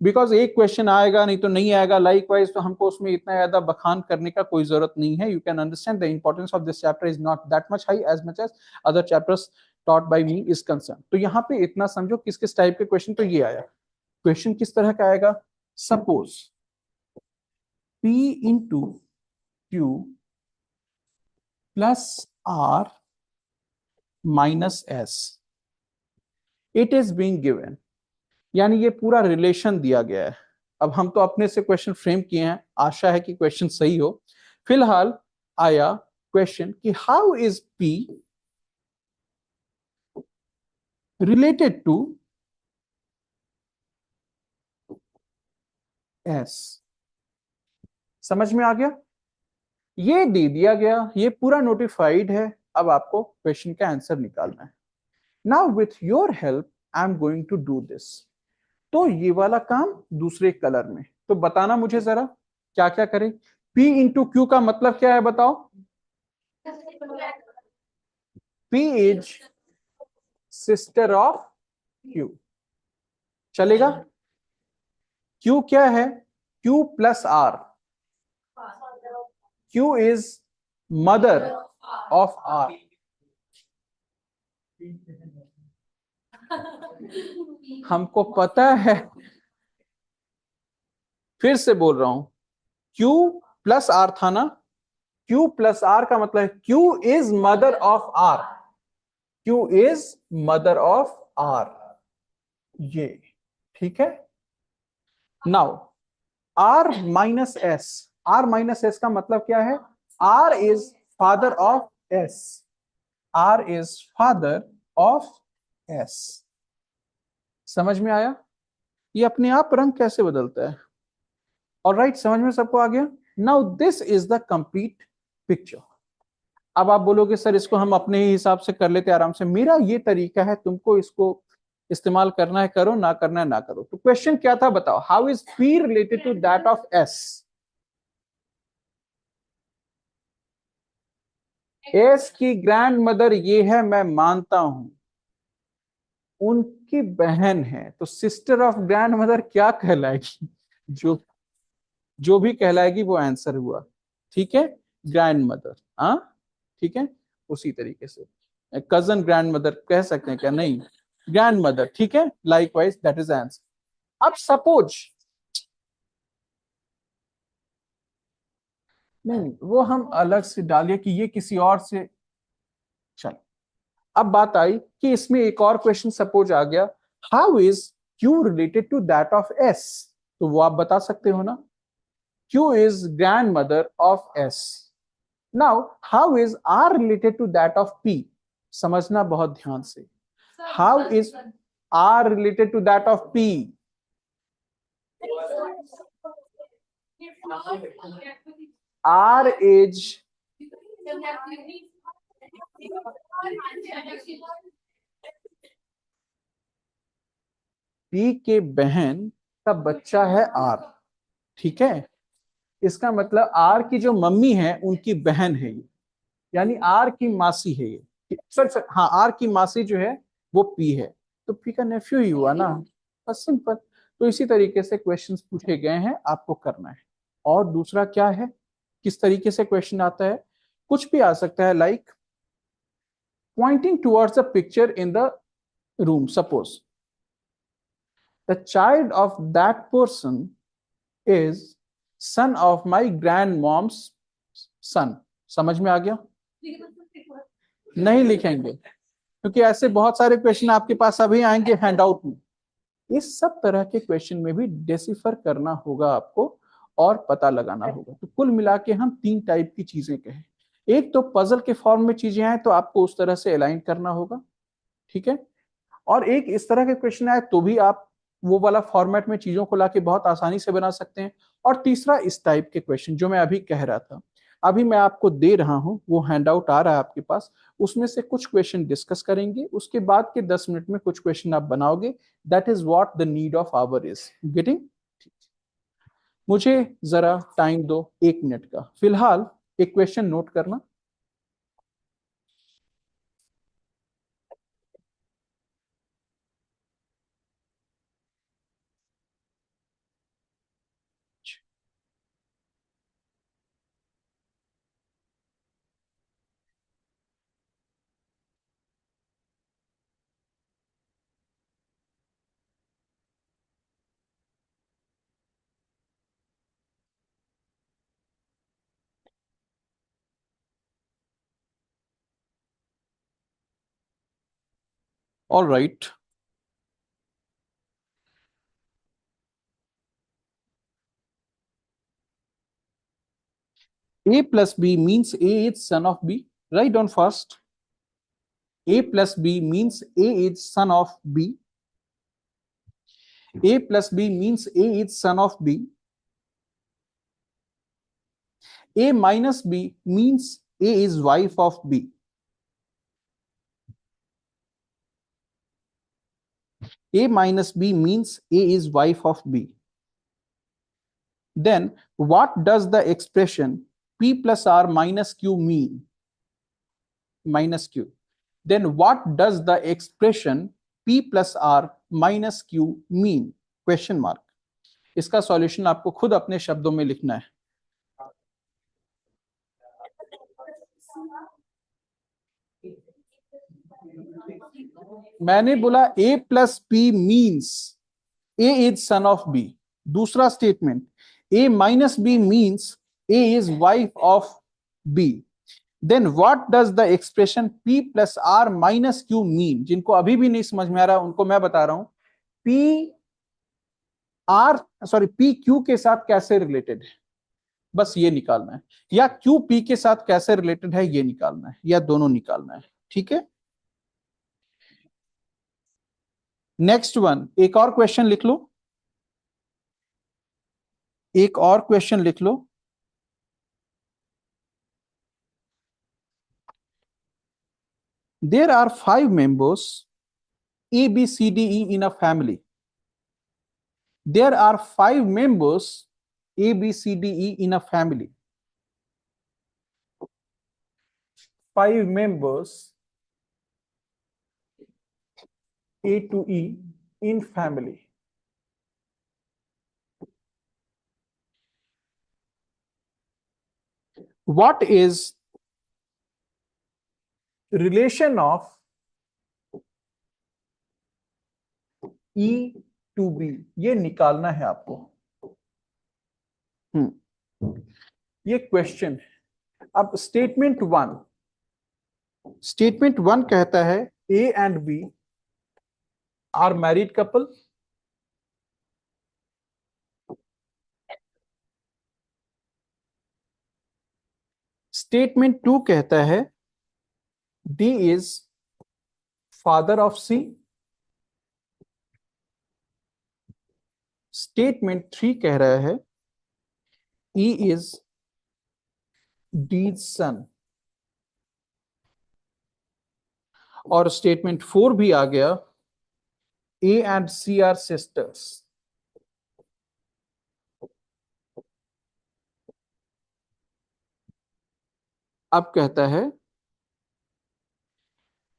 because एक question आएगा नहीं तो नहीं आएगा, likewise तो हमको उसमें इतना ज्यादा बखान करने का कोई जरूरत नहीं है। You can understand the importance of this chapter is not that much high as much as other chapters taught by me is concern. तो यहाँ पे इतना समझो किस किस टाइप के क्वेश्चन, तो ये आया क्वेश्चन किस तरह का आएगा, suppose P into Q plus R minus S, it is being given, यानी ये पूरा रिलेशन दिया गया है। अब हम तो अपने से क्वेश्चन फ्रेम किए हैं, आशा है कि क्वेश्चन सही हो। फिलहाल आया क्वेश्चन कि how is P related to S. समझ में आ गया, ये दे दिया गया, ये पूरा नोटिफाइड है। अब आपको क्वेश्चन का आंसर निकालना है। Now with your help I am going to do this. तो ये वाला काम दूसरे कलर में, तो बताना मुझे जरा क्या क्या करें। P इंटू क्यू का मतलब क्या है बताओ, P is sister of Q चलेगा। Q क्या है? Q plus R। Q is mother of R। हमको पता है, फिर से बोल रहा हूं, Q प्लस R था ना। Q प्लस R का मतलब है Q is mother of R। Q is mother of R, ये ठीक है। Now R minus S। R minus S का मतलब क्या है? R is father of S। R is father of S। समझ में आया? ये अपने आप रंग कैसे बदलता है? ऑलराइट, समझ में सबको आ गया? Now this is the complete picture. अब आप बोलोगे सर इसको हम अपने ही हिसाब से कर लेते आराम से। मेरा ये तरीका है, तुमको इसको इस्तेमाल करना है करो, ना करना है ना करो। तो क्वेश्चन क्या था बताओ? How is P related to that of S? S की ग्रैंड मदर ये है, मैं मानता हूं, उनकी बहन है, तो सिस्टर ऑफ ग्रैंड मदर क्या कहलाएगी? जो जो भी कहलाएगी वो आंसर हुआ, ठीक है। ग्रैंड मदर, हाँ ठीक है। उसी तरीके से कजन ग्रैंड मदर कह सकते हैं क्या? नहीं, ग्रैंड मदर, ठीक है। Likewise that is answer. अब सपोज, नहीं वो हम अलग से डालिए कि ये किसी और से। चल, अब बात आई कि इसमें एक और क्वेश्चन सपोज आ गया, how is Q related to that of S? तो वो आप बता सकते हो ना, Q is grandmother of S. Now, how is R related to that of P? समझना बहुत ध्यान से। How is R related to that of P? R is P के बहन का बच्चा है R, ठीक है। इसका मतलब R की जो मम्मी है उनकी बहन है ये, यानी R की मासी है ये। सर हाँ, R की मासी जो है वो P है, तो P का नेफ्यू ही हुआ ना, बस सिंपल। तो इसी तरीके से क्वेश्चंस पूछे गए हैं, आपको करना है। और दूसरा क्या है, किस तरीके से क्वेश्चन आता है? कुछ भी आ सकता है, like pointing towards a picture in the room. Suppose the child of that person is son of my grand mom's son. समझ में आ गया? नहीं लिखेंगे, क्योंकि ऐसे बहुत सारे क्वेश्चन आपके पास अभी आएंगे हैंडआउट में। इस सब तरह के क्वेश्चन में भी डेसिफर करना होगा आपको और पता लगाना होगा। तो कुल मिला के हम 3 टाइप की चीजें कहें। एक तो पजल के फॉर्म में चीजें आए तो आपको उस तरह से अलाइन करना होगा, ठीक है। और एक इस तरह के क्वेश्चन आए तो भी आप वो वाला फॉर्मेट में चीजों को लाके बहुत आसानी से बना सकते हैं। और तीसरा इस टाइप के क्वेश्चन जो मैं अभी कह रहा था, अभी मैं आपको दे रहा हूं, वो हैंडआउट आ रहा है आपके पास, उसमें से कुछ क्वेश्चन डिस्कस करेंगे, उसके बाद के 10 मिनट में कुछ क्वेश्चन आप बनाओगे। That is what the need of our is getting. मुझे जरा टाइम दो 1 मिनट का, फिलहाल एक क्वेश्चन नोट करना। All right, A plus B means A is son of B. Write down first. A plus B means A is son of B. A plus B means A is son of B. A minus B means A is wife of B. A minus B means A is wife of B. Then what does the expression P plus R minus Q mean? Minus Q. Then what does the expression P plus R minus Q mean? Question mark. इसका solution आपको खुद अपने शब्दों में लिखना है। मैंने बोला A plus P means A is son of B। दूसरा statement A minus B means A is wife of B। Then what does the expression P plus R minus Q mean? जिनको अभी भी नहीं समझ में आ रहा उनको मैं बता रहा हूं P Q के साथ कैसे रिलेटेड है, बस ये निकालना है, या Q P के साथ कैसे रिलेटेड है ये निकालना है, या दोनों निकालना है। ठीक है, नेक्स्ट वन, एक और क्वेश्चन लिख लो, एक और क्वेश्चन लिख लो। There are 5 members A, B, C, D, E in a family. There are 5 members A, B, C, D, E in a family. 5 members A to E in family. What is relation of E to B? ये निकालना है आपको। ये question है। अब statement one कहता है A and B are married couple। Statement 2 कहता है D is father of C। Statement 3 कह रहा है E is D's son। और स्टेटमेंट 4 भी आ गया A and C are sisters। अब कहता है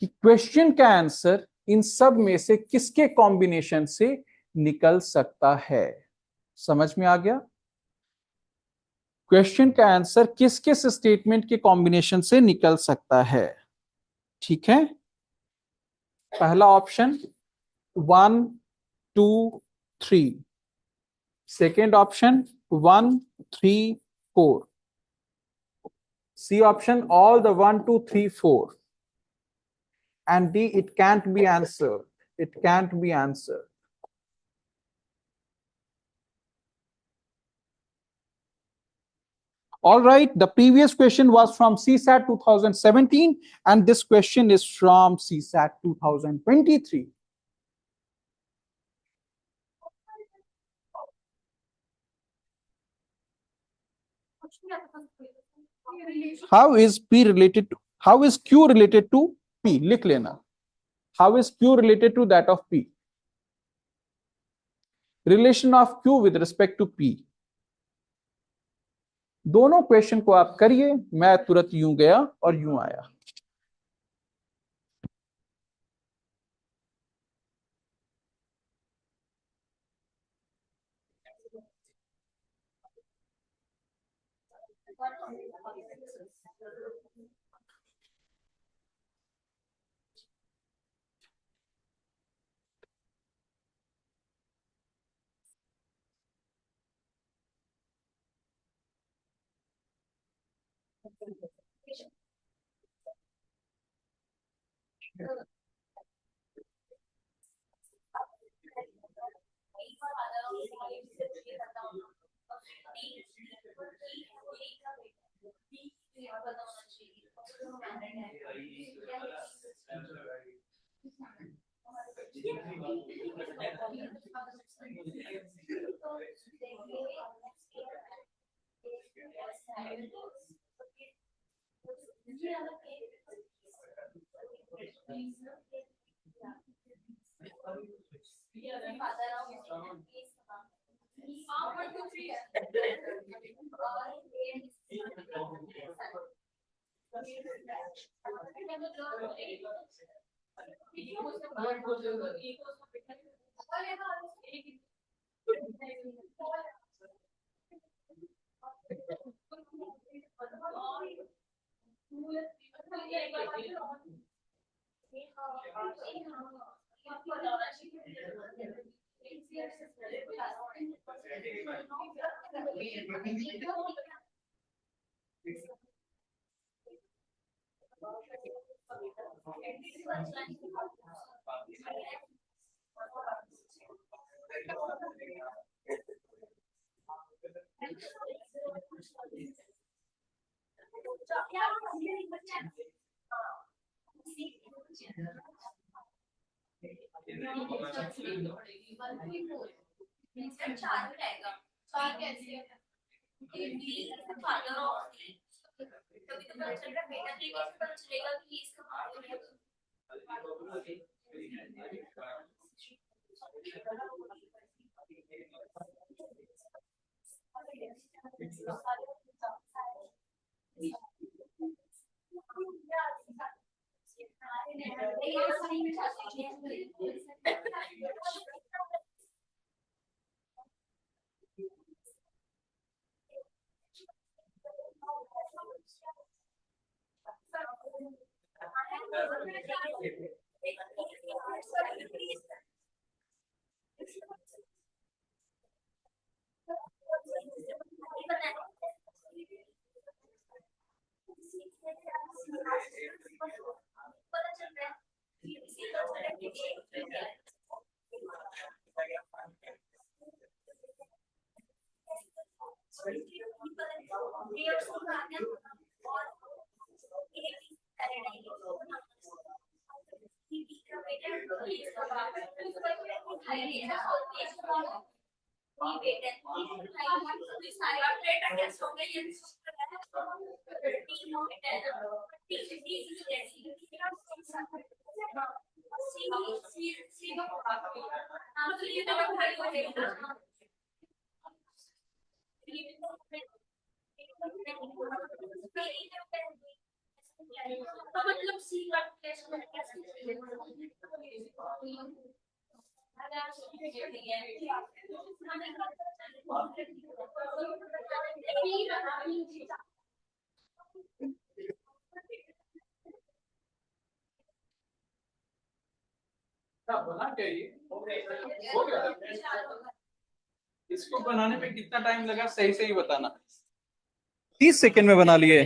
कि क्वेश्चन का आंसर इन सब में से किसके कॉम्बिनेशन से निकल सकता है। समझ में आ गया? क्वेश्चन का आंसर किस किस स्टेटमेंट के कॉम्बिनेशन से निकल सकता है। ठीक है, पहला option 1 2 3, second option 1 3 4, C option all the 1 2 3 4, and D, it can't be answered. It can't be answered. All right, the previous question was from CSAT 2017 and this question is from CSAT 2023. How is Q related to P? लिख लेना। How is Q related to that of P? Relation of Q with respect to P. दोनों question को आप करिए, मैं तुरंत यूं गया और यूं आया। बना क्या ये हो गया? इसको बनाने में कितना टाइम लगा सही सही बताना। 30 सेकंड में बना लिए।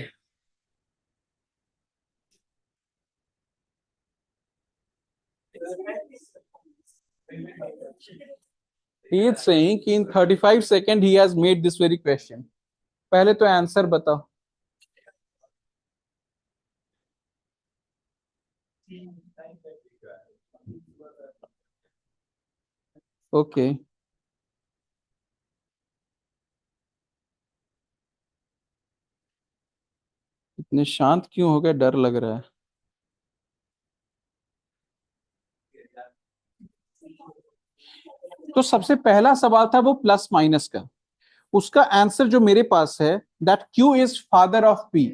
He is saying कि in 35 seconds he has made this very question. पहले तो आंसर बताओ। ओके इतने शांत क्यों हो गए, डर लग रहा है। तो सबसे पहला सवाल था वो प्लस माइनस का, उसका आंसर जो मेरे पास है that Q is father of P,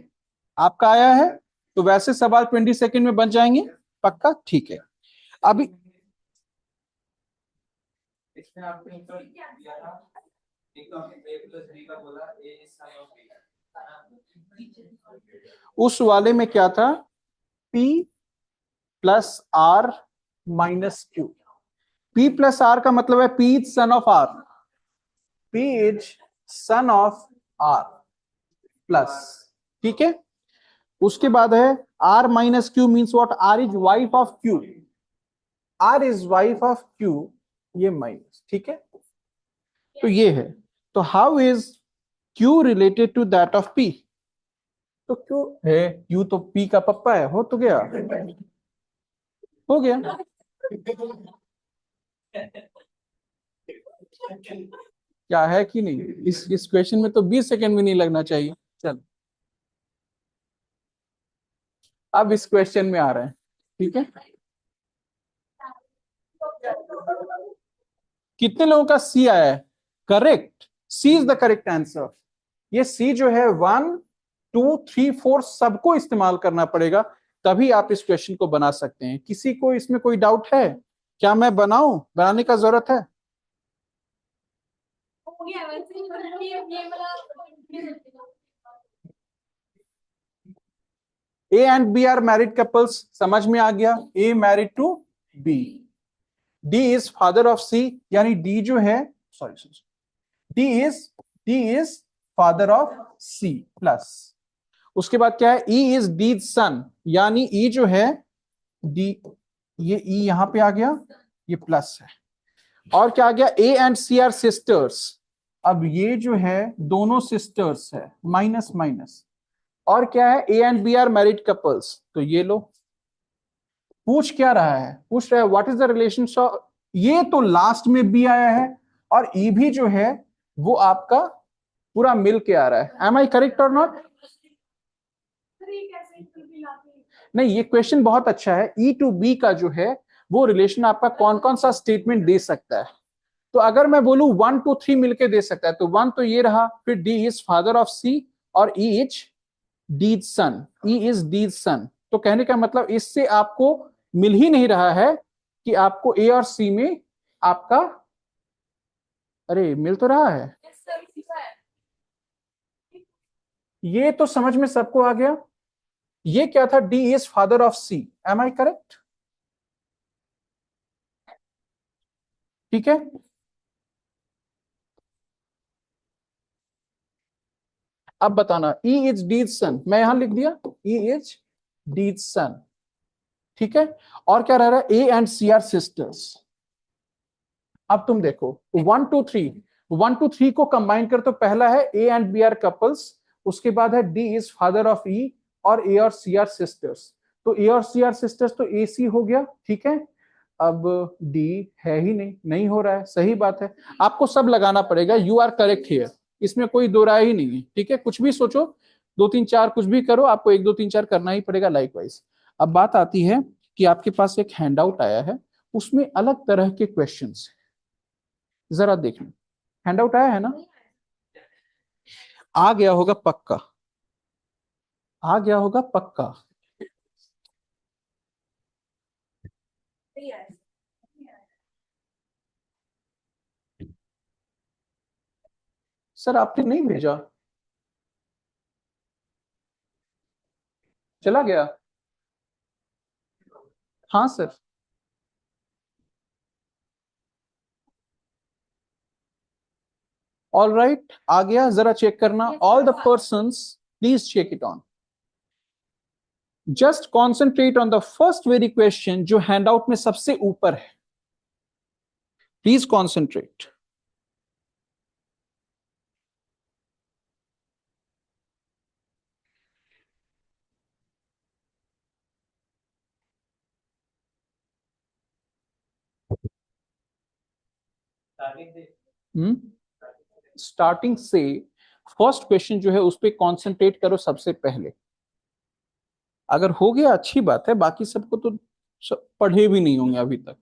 आपका आया है। तो वैसे सवाल 20 सेकंड में बन जाएंगे पक्का, ठीक है। अभी इसमें आपको इंटर दिया था एक तो आपने a plus b का बोला a is sin of b, है ना? उस वाले में क्या था, P plus R minus Q। P plus R का मतलब है P is son of R, P is son of R plus, ठीक है। उसके बाद है R minus Q means what, R is wife of Q, R is wife of Q, ये minus, ठीक है। तो ये है, तो how is Q related to that of P, तो क्यों है Q तो P का पप्पा है, हो तो गया, हो गया। क्या है कि नहीं, इस क्वेश्चन में तो 20 सेकंड भी नहीं लगना चाहिए। चल अब इस क्वेश्चन में आ रहे हैं, ठीक है। कितने लोगों का सी आया है, correct, C is the correct answer. ये सी जो है 1 2 3 4 सबको इस्तेमाल करना पड़ेगा, तभी आप इस क्वेश्चन को बना सकते हैं। किसी को इसमें कोई डाउट है? क्या मैं बनाऊं? बनाने का जरूरत है? A and B are married couples, समझ में आ गया? A married to B, D is father of C, यानी डी जो है, sorry, D is father of C plus, उसके बाद क्या है, ई इज डी सन, यानी ई जो है डी, ये ई यहां पे आ गया, ये प्लस है। और क्या आ गया, A and C are sisters, अब ये जो है दोनों सिस्टर्स है, माइनस माइनस। और क्या है, A and B are married couples, तो ये लो। पूछ क्या रहा है, पूछ रहा है व्हाट इज द रिलेशनशिप, ये तो लास्ट में बी आया है, और ई भी जो है वो आपका पूरा मिल के आ रहा है। एम आई करेक्ट और नॉट? नहीं, ये क्वेश्चन बहुत अच्छा है। ई टू बी का जो है वो रिलेशन आपका कौन कौन सा स्टेटमेंट दे सकता है। तो अगर मैं बोलूं 1 2 3 मिलके दे सकता है, तो 1 तो ये रहा, फिर डी इज फादर ऑफ सी, और E is Ds sun, E is डीज सन। तो कहने का मतलब इससे आपको मिल ही नहीं रहा है कि आपको ए और सी में आपका, अरे मिल तो रहा है, ये तो समझ में सबको आ गया। ये क्या था, D is father of C, am I correct? ठीक है, अब बताना, ई इज डीज सन, मैं यहां लिख दिया ई इज डीज सन, ठीक है। और क्या रह रहा है, A and C are sisters. अब तुम देखो 1 2 3 को कंबाइन कर, तो पहला है A and B are couples, उसके बाद है D is father of E, और ए और सी आर सिस्टर्स। तो ए और सी आर सिस्टर्स तो ए सी हो गया, ठीक है। अब डी है ही नहीं, नहीं हो रहा है, सही बात है। आपको सब लगाना पड़ेगा, यू आर करेक्ट हियर, इसमें कोई दो राय ही नहीं है, ठीक है। कुछ भी सोचो, 2 3 4 कुछ भी करो, आपको 1 2 3 4 करना ही पड़ेगा लाइकवाइज। अब बात आती है कि आपके पास एक हैंडआउट आया है, उसमें अलग तरह के क्वेश्चंस, जरा देख लो। हैंडआउट आया है ना? आ गया होगा पक्का, आ गया होगा पक्का। सर आपने नहीं भेजा, चला गया? हाँ सर। ऑल राइट, आ गया, जरा चेक करना। All the persons please check it on, just concentrate on the first very question जो हैंडआउट में सबसे ऊपर है, प्लीज कॉन्सेंट्रेट। स्टार्टिंग से स्टार्टिंग से फर्स्ट क्वेश्चन जो है उस पर कॉन्सेंट्रेट करो सबसे पहले। अगर हो गया अच्छी बात है, बाकी सबको तो पढ़े भी नहीं होंगे अभी तक।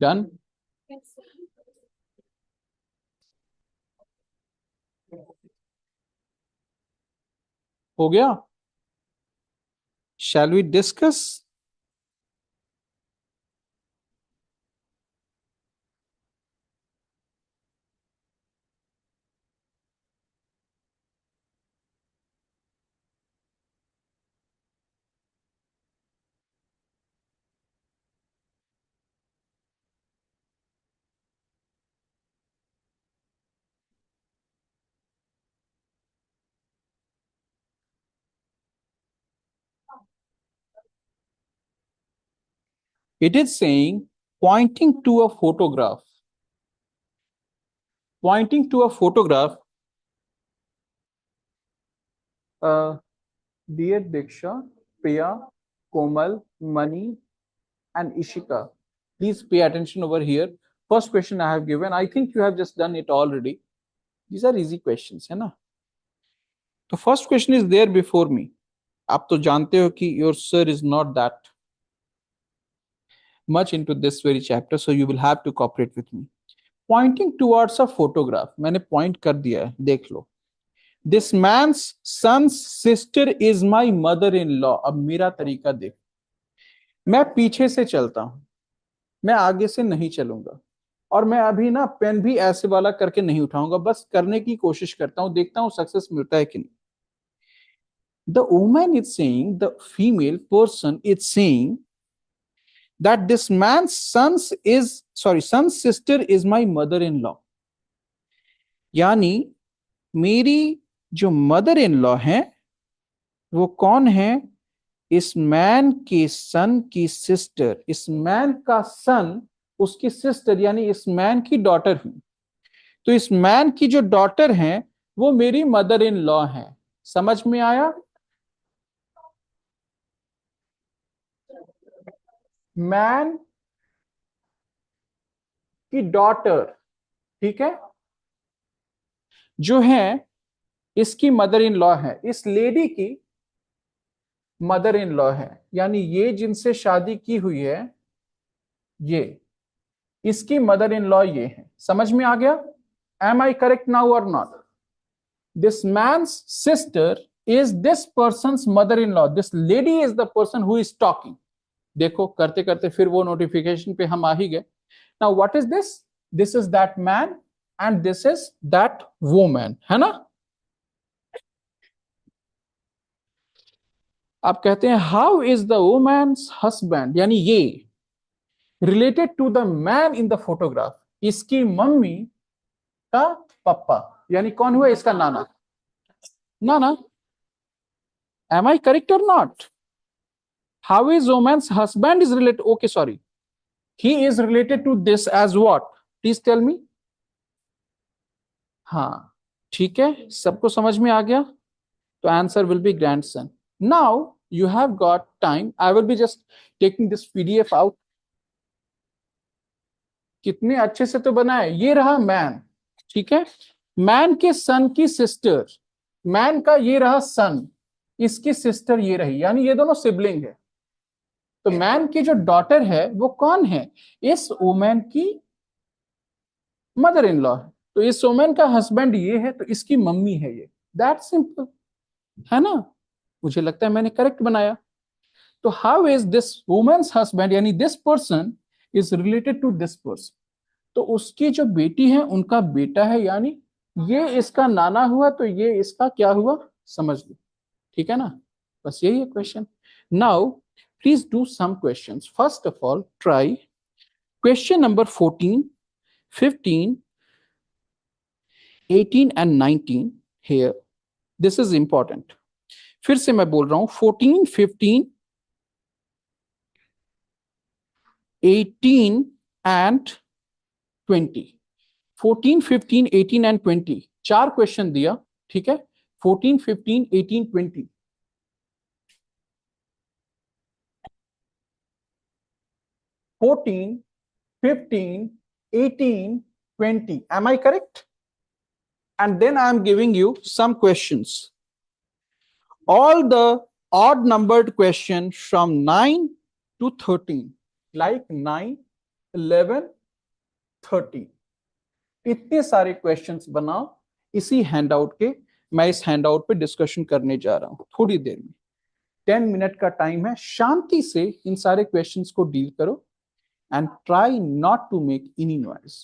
डन, हो गया। Shall we discuss? It is saying pointing to a photograph. Pointing to a photograph. Dear Diksha, Priya, Komal, Mani, and Ishika, please pay attention over here. First question I have given, I think you have just done it already. These are easy questions, है ना? The first question is there before me. आप तो जानते हो कि your sir is not that much into this very chapter, so you will have to cooperate with me. Pointing towards a photograph, मैंने point कर दिया है, देख लो. This man's son's sister is my mother-in-law. अब मेरा तरीका देख. मैं पीछे से चलता हूं, मैं आगे से नहीं चलूंगा, और मैं अभी ना पेन भी ऐसे वाला करके नहीं उठाऊंगा, बस करने की कोशिश करता हूं, देखता हूं सक्सेस मिलता है कि नहीं. The woman is saying, the female person is saying that this man's son's sister is my mother-in-law. यानी मेरी जो मदर इन लॉ है वो कौन है? इस मैन के सन की सिस्टर. इस मैन का सन उसकी सिस्टर यानी इस मैन की डॉटर हुई. तो इस मैन की जो डॉटर है वो मेरी मदर इन लॉ है. समझ में आया? मैन की डॉटर, ठीक है, जो है इसकी मदर इन लॉ है, इस लेडी की मदर इन लॉ है, यानी ये जिनसे शादी की हुई है ये इसकी मदर इन लॉ ये है. समझ में आ गया? एम आई करेक्ट नाउ और not? This man's sister is this person's mother in law. This lady is the person who is talking. देखो करते करते फिर वो नोटिफिकेशन पे हम आ ही गए. Now what is this? This is that man and this is that woman, है ना? आप कहते हैं how is the woman's husband, यानी ये related to the man in the photograph. इसकी मम्मी का पापा, यानी कौन हुआ? इसका नाना. नाना. एम आई करेक्ट और not? How is woman's husband is related? Okay sorry, he is related to this as what? Please tell me. हाँ ठीक है, सबको समझ में आ गया? तो answer will be grandson. Now you have got time. I will be just taking this PDF out. कितने अच्छे से तो बनाए. ये रहा मैन, ठीक है, मैन के सन की सिस्टर, मैन का ये रहा सन, इसकी सिस्टर ये रही, यानी ये दोनों सिबलिंग है. तो मैन की जो डॉटर है वो कौन है? इस वुमेन की मदर इन लॉ है. तो इस वुमेन का हस्बैंड ये है, तो इसकी मम्मी है ये. दैट सिंपल, है ना? मुझे लगता है मैंने करेक्ट बनाया. तो how is this women's husband, यानी this person is related to this person. तो उसकी जो बेटी है उनका बेटा है, यानी ये इसका नाना हुआ, तो ये इसका क्या हुआ? समझ लो, ठीक है ना? बस यही है question. Now please do some questions. First of all try question number 14, 15, 18 and 19 here. This is important. फिर से मैं बोल रहा हूं 14, 15, 18 एंड 20. 14, 15, 18 एंड 20 चार क्वेश्चन दिया, ठीक है? 14, 15, 18, 20. 14, 15, 18, 20. Am I correct? And then I am giving you some questions. All the odd numbered questions from 9 to 13, like 9, 11, 13. इतने सारे क्वेश्चंस बनाओ. इसी हैंडआउट के मैं इस हैंडआउट पे डिस्कशन करने जा रहा हूं थोड़ी देर में. 10 मिनट का टाइम है. शांति से इन सारे क्वेश्चंस को डील करो and try not to make any noise.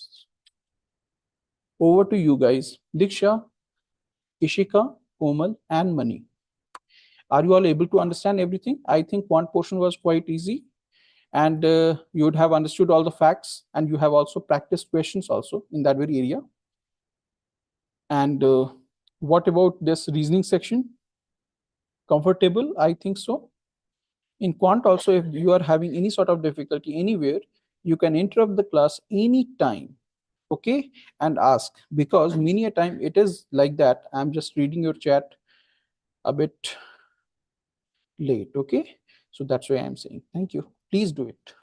Over to you guys. Diksha, Ishika, Komal and Mani. Are you all able to understand everything? I think one portion was quite easy and you would have understood all the facts and you have also practiced questions also in that very area. And what about this reasoning section? Comfortable? I think so. In quant also, if you are having any sort of difficulty anywhere, you can interrupt the class anytime, okay, and ask, because many a time it is like that. I'm just reading your chat a bit late, okay? So that's why I'm saying thank you. Please do it.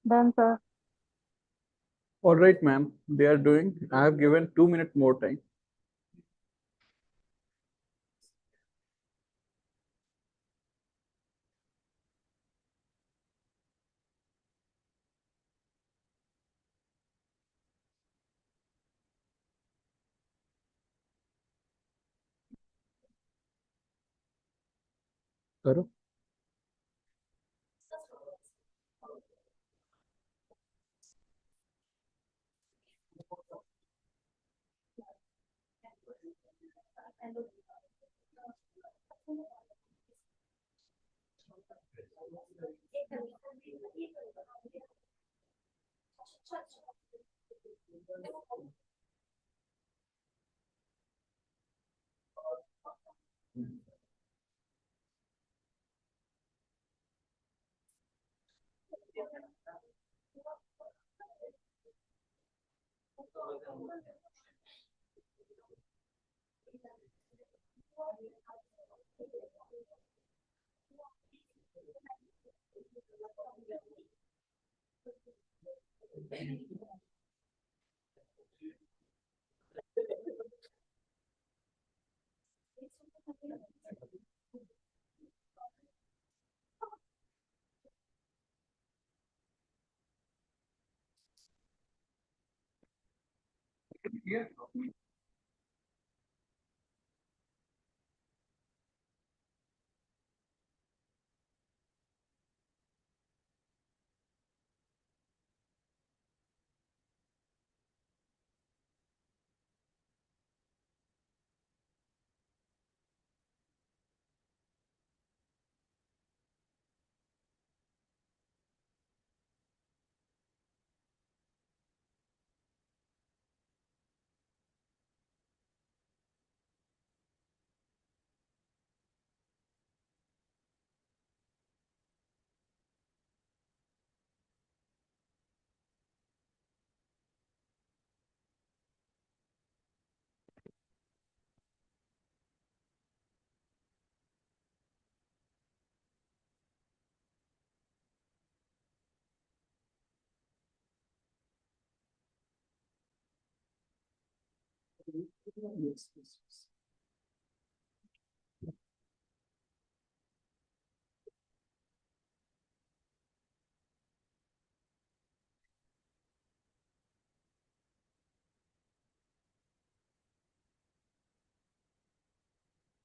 Done, sir. All right, ma'am. They are doing. I have given 2 minutes more time. करो.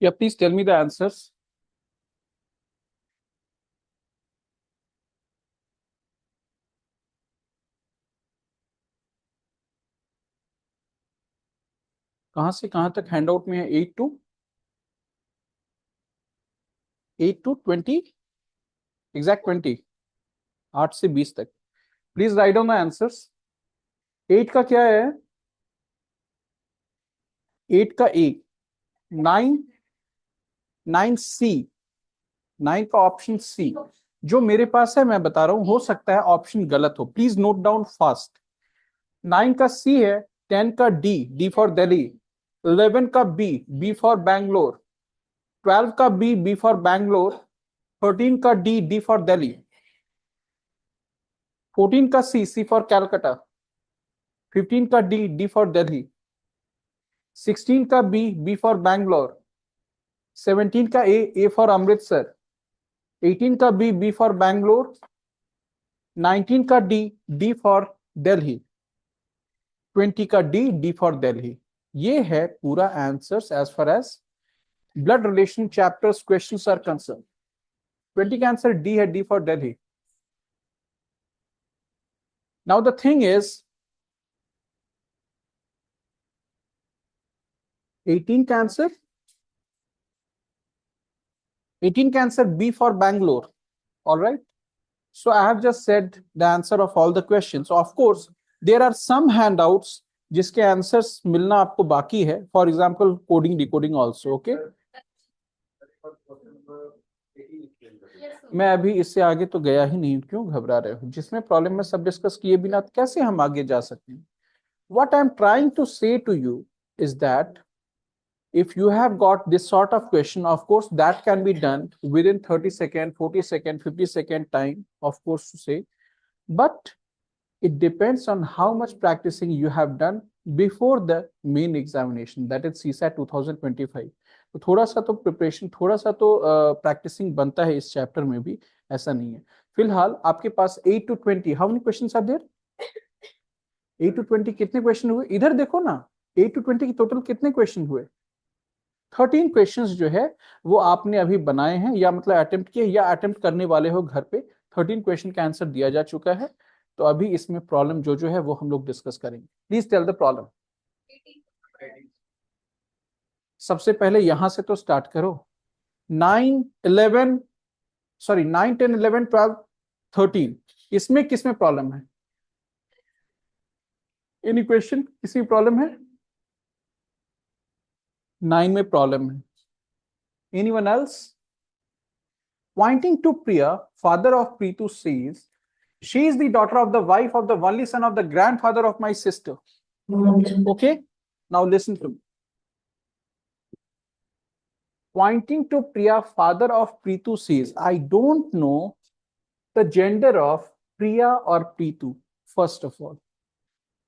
Yeah, please tell me the answers. कहाँ से कहाँ तक handout में है? 8 to 20, exact 20, 8 से 20 तक. Please write down the answers. 8 का क्या है? 8 का ए. 9, 9C, 9 का ऑप्शन सी जो मेरे पास है, मैं बता रहा हूं, हो सकता है ऑप्शन गलत हो. Please note down fast. 9 का सी है. 10 का डी, डी फॉर दिल्ली. 11 का बी, बी फॉर बैंगलोर. 12 का बी, बी फॉर बैंगलोर. 13 का डी, डी फॉर दिल्ली. 14 का सी, सी फॉर कैलकाटा. 15 का डी, डी फॉर दिल्ली. 16 का बी, बी फॉर बैंगलोर. 17 का ए फॉर अमृतसर. 18 का बी, बी फॉर बैंगलोर. 19 का डी, डी फॉर दिल्ली. 20 का डी, डी फॉर दिल्ली. ये है पूरा answers as far as blood relation chapters questions are concern. 20 का आंसर डी है, D for Delhi. Now the thing is 18 का आंसर, 18 का answer B for Bangalore. All right. So I have just said the answer of all the questions. So of course there are some handouts जिसके answers मिलना आपको बाकी है. For example coding decoding also. Okay, मैं अभी इससे आगे तो गया ही नहीं. क्यों घबरा रहे हो? जिसमें प्रॉब्लम में सब डिस्कस किए बिना कैसे हम आगे जा सकते हैं? What I'm trying to say to you is that if you have got this sort of question, of course that can be done within 30 second, 40 second, 50 second time, of course, to say. but it depends on how much practicing you have done before the main examination, that is CSAT 2025. तो थोड़ा सा तो preparation, थोड़ा सा तो practising बनता है इस चैप्टर में भी, ऐसा नहीं है। फिलहाल आपके पास 8 to 20, how many questions are there? 8 to 20 कितने क्वेश्चन हुए? इधर देखो ना, 8 to 20 की टोटल कितने क्वेश्चन हुए? 13 क्वेश्चंस जो है वो आपने अभी बनाए हैं, या मतलब अटेम्प्ट किए, या अटेम्प्ट करने वाले हो घर पे। 13 क्वेश्चन का आंसर दिया जा चुका है। तो अभी इसमें प्रॉब्लम जो है वो हम लोग डिस्कस करेंगे। Please tell the problem. सबसे पहले यहां से तो स्टार्ट करो। 9 11 सॉरी 9 10 11 12 13, इसमें किसमें प्रॉब्लम है? एनी क्वेश्चन, किसी प्रॉब्लम है? 9 में प्रॉब्लम है। Anyone else? Pointing to Priya, father of Preetu says, she is the daughter of the wife of the only son of the grandfather of my sister. Okay, now listen to me. Pointing to Priya, father of Preetu says, I don't know the gender of Priya or Preetu. First of all,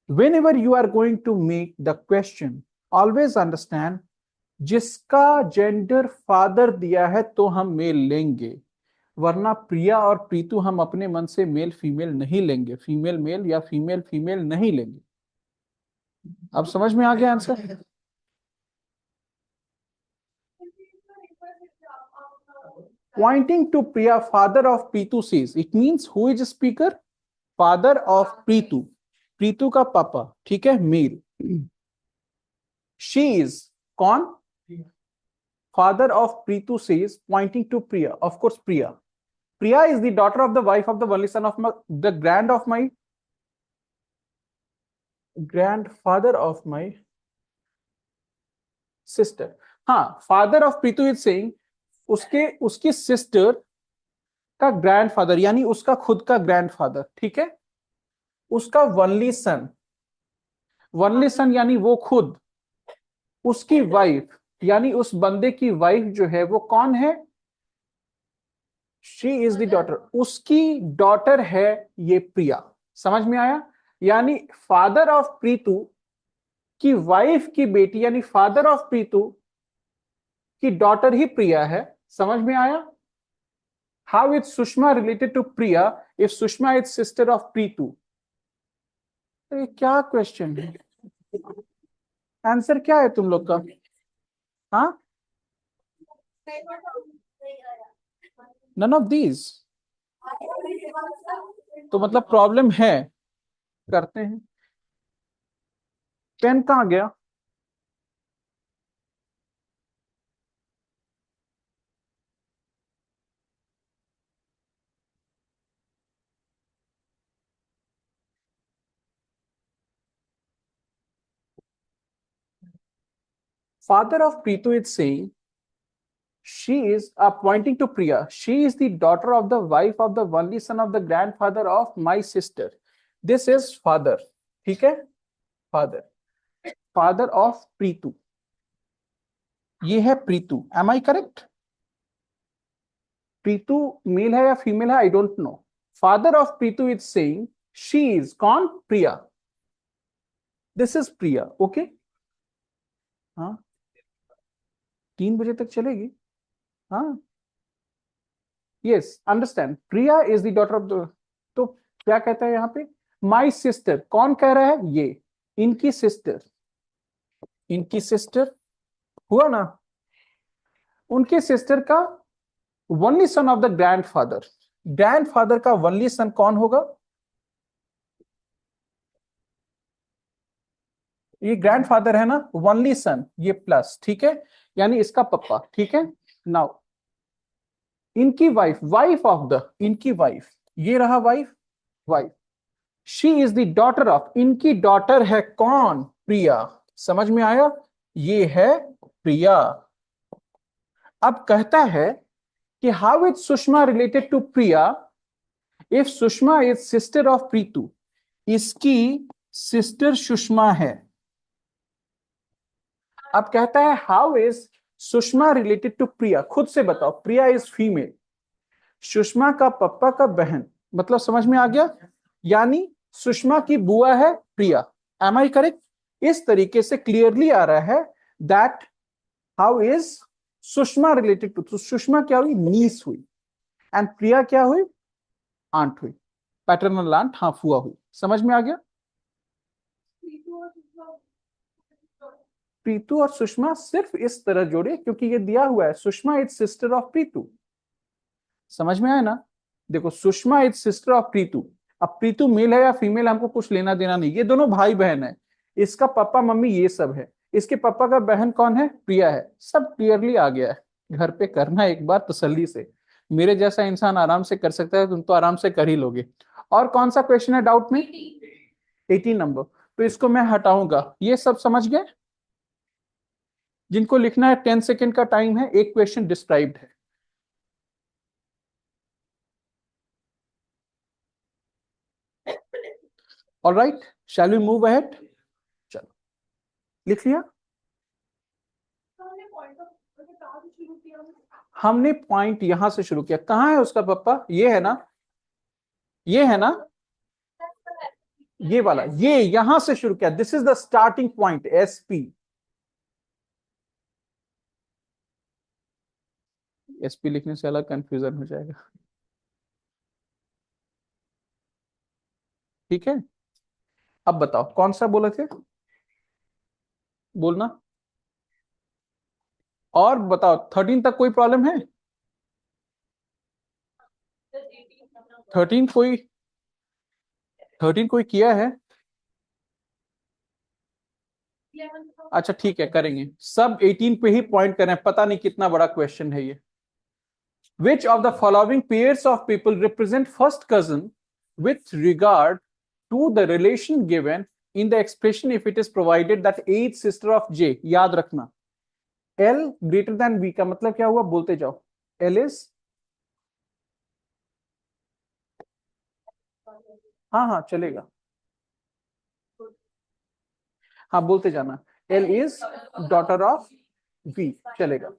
whenever you are going to make the question, always understand, जिसका gender father दिया है तो हम mail लेंगे, वरना प्रिया और प्रीतु हम अपने मन से मेल फीमेल नहीं लेंगे, फीमेल मेल या फीमेल फीमेल नहीं लेंगे। अब समझ में आ गया answer? Pointing to Priya, father of Preetu says, it means who is speaker? Father of Preetu, Preetu का पापा, ठीक है, मेल। She is कौन? Father of Preetu says, pointing to Priya, of course Priya. Priya is the daughter of the wife of the only son of the grandfather of my sister. हाँ, father of Preetu is saying उसकी sister का grandfather, यानी उसका खुद का grandfather, ठीक है, उसका वनली सन यानी वो खुद, उसकी वाइफ यानी उस बंदे की वाइफ जो है वो कौन है? शी इज द डॉटर, उसकी डॉटर है ये प्रिया। समझ में आया? यानी फादर ऑफ प्रीतु की वाइफ की बेटी, यानी फादर ऑफ प्रीतु की डॉटर ही प्रिया है। समझ में आया? How is Sushma related to Priya if Sushma is sister of Preetu? अरे क्या क्वेश्चन है, आंसर क्या है तुम लोग का? हाँ, नन ऑफ दीज। तो मतलब प्रॉब्लम है, करते हैं। पेन कहाँ गया? Father of Preetu is saying, she is pointing to Priya. She is the daughter of the wife of the only son of the grandfather of my sister. This is father, ठीक है, father, father of Preetu. ये है Preetu, am I correct? Preetu male है या female है? I don't know. Father of Preetu is saying, she is कौन? Priya. This is Priya, okay? हाँ, 3 बजे तक चलेगी। हाँ, yes, understand. Priya is the daughter of the, तो क्या कहता है यहाँ पे? माई सिस्टर, कौन कह रहा है? ये इनकी सिस्टर, इनकी सिस्टर हुआ ना, उनके सिस्टर का only son of the grandfather. Grandfather का वनली सन कौन होगा? ये ग्रैंडफादर है ना, वनली सन, ये प्लस, ठीक है, यानी इसका पप्पा, ठीक है। नाउ इनकी वाइफ, वाइफ ऑफ द, इनकी वाइफ, ये रहा wife, wife. She is the daughter of, इनकी डॉटर है कौन? प्रिया। समझ में आया? ये है प्रिया। अब कहता है कि how is Sushma related to Priya if Sushma is sister of Preetu? इसकी सिस्टर सुषमा है। अब कहता है how is Sushma related to Priya? खुद से बताओ, प्रिया इज फीमेल, सुषमा का पप्पा का बहन, मतलब समझ में आ गया? यानी सुषमा की बुआ है प्रिया। M I correct? इस तरीके से क्लियरली आ रहा है that how is Sushma related to, तो सुषमा क्या हुई? नीस हुई, एंड प्रिया क्या हुई? आंट हुई, पैटर्नल आंट, हाँ फुआ हुई। समझ में आ गया? प्रीतु और सुषमा सिर्फ इस तरह जोड़े क्योंकि ये दिया हुआ है, Sushma is sister of Preetu. समझ में आया ना? देखो, Sushma is sister of Preetu. अब प्रीतु मेल है या फीमेल हमको कुछ लेना देना नहीं, ये दोनों भाई बहन है। इसका पापा मम्मी ये सब है, इसके पापा का बहन कौन है? प्रिया है। सब क्लियरली आ गया है। घर पे करना एक बार तसल्ली से, मेरे जैसा इंसान आराम से कर सकता है, तुम तो आराम से कर ही लोगे। और कौन सा क्वेश्चन है डाउट में? 18 नंबर। तो इसको मैं हटाऊंगा। ये सब समझ गए? जिनको लिखना है 10 सेकेंड का टाइम है, एक क्वेश्चन डिस्क्राइब्ड है। All right, shall we move ahead? चलो, लिख लिया? हमने पॉइंट यहां से शुरू किया। कहां है उसका पप्पा? ये है ना, ये है ना, ये वाला, ये यहां से शुरू किया। This is the starting point, SP. SP लिखने से अलग कंफ्यूजन हो जाएगा, ठीक है? अब बताओ कौन सा बोले थे, बोलना। और बताओ 13 तक कोई प्रॉब्लम है? 13 कोई, 13 कोई किया है? अच्छा ठीक है, करेंगे। सब 18 पे ही पॉइंट करें, पता नहीं कितना बड़ा क्वेश्चन है ये। Which of the following pairs of people represent first cousin with regard to the relation given in the expression if it is provided that A is sister of J? याद रखना, L greater than B का मतलब क्या हुआ? बोलते जाओ। L is, हाँ हाँ चलेगा, हाँ बोलते जाना। L is daughter of V, चलेगा।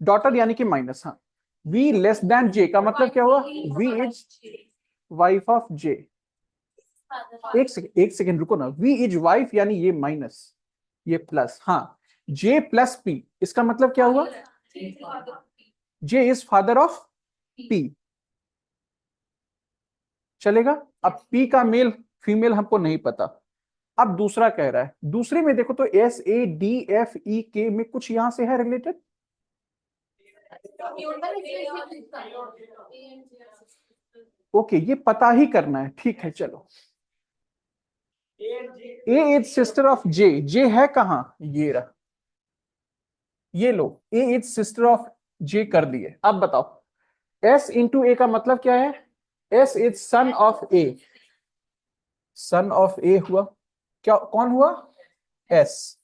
डॉटर यानी कि माइनस, हाँ। V लेस देन J का मतलब क्या हुआ? V is wife of J। एक सेकेंड रुको ना। V इज वाइफ यानी ये माइनस, ये प्लस, हाँ। J प्लस P, इसका मतलब क्या हुआ? J is father of P, चलेगा। अब P का मेल फीमेल हमको नहीं पता। अब दूसरा कह रहा है, दूसरे में देखो तो SADFEK में कुछ यहां से है रिलेटेड। ओके, ये पता ही करना है, ठीक है चलो। ए इज सिस्टर ऑफ जे, जे है कहां? ये रहा, ये लो, ए इज सिस्टर ऑफ जे कर दिए। अब बताओ एस इंटू ए का मतलब क्या है? S is son of A, son of A हुआ, क्या कौन हुआ? एस।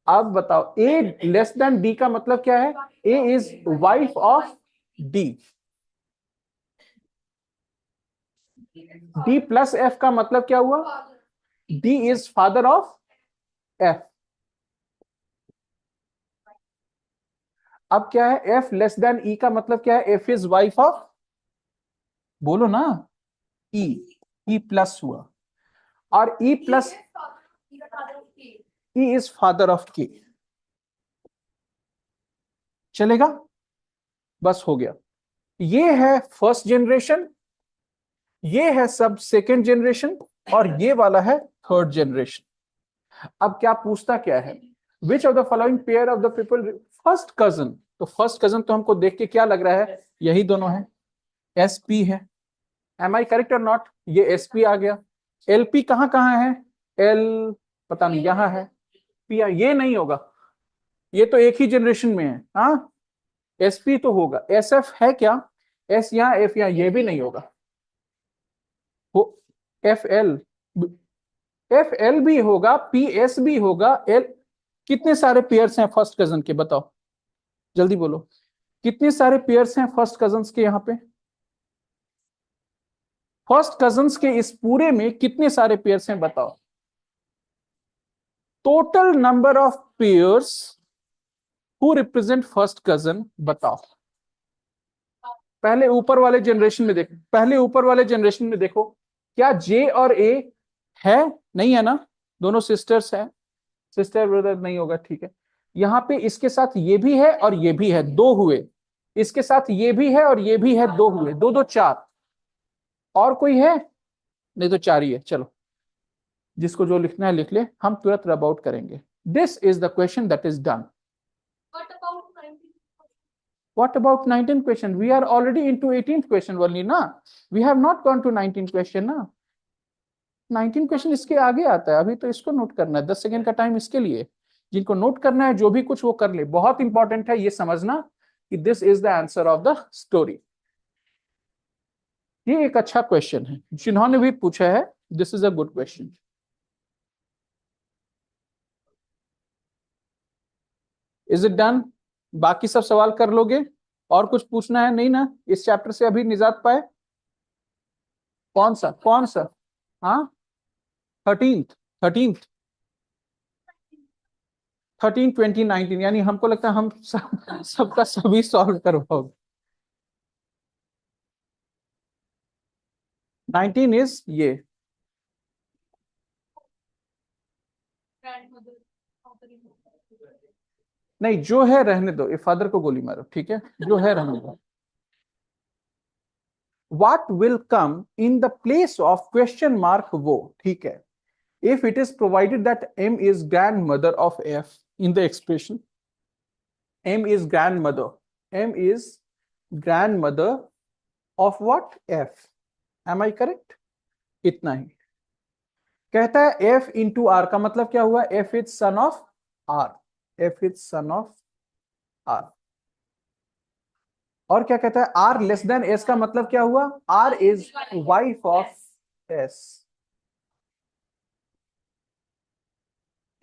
अब बताओ ए लेस देन डी का मतलब क्या है? A is wife of D. D plus F का मतलब क्या हुआ? D is father of F. अब क्या है? एफ लेस देन ई का मतलब क्या है? एफ इज वाइफ ऑफ, बोलो ना, ई। ई प्लस हुआ, और E plus, E is father of के, चलेगा? बस हो गया। ये है फर्स्ट जनरेशन, ये है सब सेकेंड जनरेशन, और ये वाला है थर्ड जनरेशन। अब क्या पूछता क्या है? Which of the following pair of the people, first cousin. तो फर्स्ट कजन तो हमको देख के क्या लग रहा है? यही दोनों है, एसपी है। एम आई करेक्ट और नॉट? ये एसपी आ गया। एलपी कहां कहां है? एल पता नहीं, यहां है। पी, ये नहीं होगा, ये तो एक ही जनरेशन में है। हाँ, एसपी तो होगा। एसएफ है क्या? एस यहां, एफ यहां, ये भी नहीं होगा। हो एफ एल, एफ एल भी होगा, पी एस भी होगा, एल। कितने सारे पेयर्स हैं फर्स्ट कजन के? बताओ जल्दी बोलो, कितने सारे पेयर्स हैं फर्स्ट कजन्स के? यहां पे फर्स्ट कजन्स के इस पूरे में कितने सारे पेयर्स हैं? बताओ total number of pairs who represent first cousin, बताओ। पहले ऊपर वाले जनरेशन में देखो, पहले ऊपर वाले जनरेशन में देखो, क्या जे और ए है? नहीं है ना, दोनों सिस्टर्स है, सिस्टर ब्रदर नहीं होगा, ठीक है। यहाँ पे इसके साथ ये भी है और ये भी है, दो हुए। इसके साथ ये भी है और ये भी है, दो हुए, दो दो चार। और कोई है? नहीं तो चार ही है। चलो, जिसको जो लिखना है लिख ले, हम तुरंत रब आउट करेंगे। This is the question that is done. What about 19th question? We are already into 18th question only, na? We have not gone to 19th question, na? 19th question इसके आगे आता है, अभी तो इसको नोट करना है। 10 सेकंड का टाइम इसके लिए। जिनको नोट करना है जो भी कुछ वो कर ले। बहुत इंपॉर्टेंट है ये समझना कि this is the answer of the story. ये एक अच्छा क्वेश्चन है, जिन्होंने भी पूछा है, this is a good question. Is it done? बाकी सब सवाल कर लोगे? और कुछ पूछना है? नहीं ना, इस चैप्टर से अभी निजात पाए? कौन सा कौन सा? हाँ, 13th 13th 2019, यानी हमको लगता है हम सबका सभी सॉल्व करवाओगे। 19 इज ये। नहीं, जो है रहने दो, ये फादर को गोली मारो, ठीक है, जो है रहने दो। What will come in the place of question mark वो, ठीक है, if it is provided that M is grandmother of F in the expression, M is grandmother, M is grandmother of what? F. Am I correct? इतना ही। कहता है F into R का मतलब क्या हुआ? F is son of R, F is son of R। और क्या कहता है? R less than S का मतलब क्या हुआ? R is wife of S।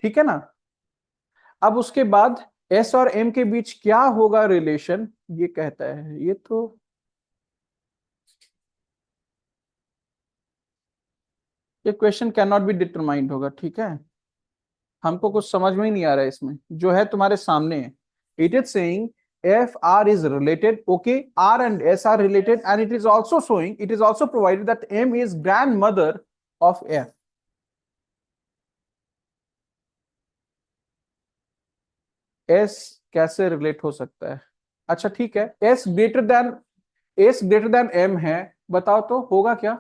ठीक है ना? अब उसके बाद S और M के बीच क्या होगा रिलेशन, ये कहता है। ये तो ये question can not be determined होगा, ठीक है। हमको कुछ समझ में ही नहीं आ रहा है इसमें, जो है तुम्हारे सामने है। It is saying F R is related, okay, R and S are related, and it is also showing, it is also provided that M is grandmother of F। S कैसे रिलेट हो सकता है? अच्छा ठीक है, S ग्रेटर देन M है, बताओ तो होगा क्या?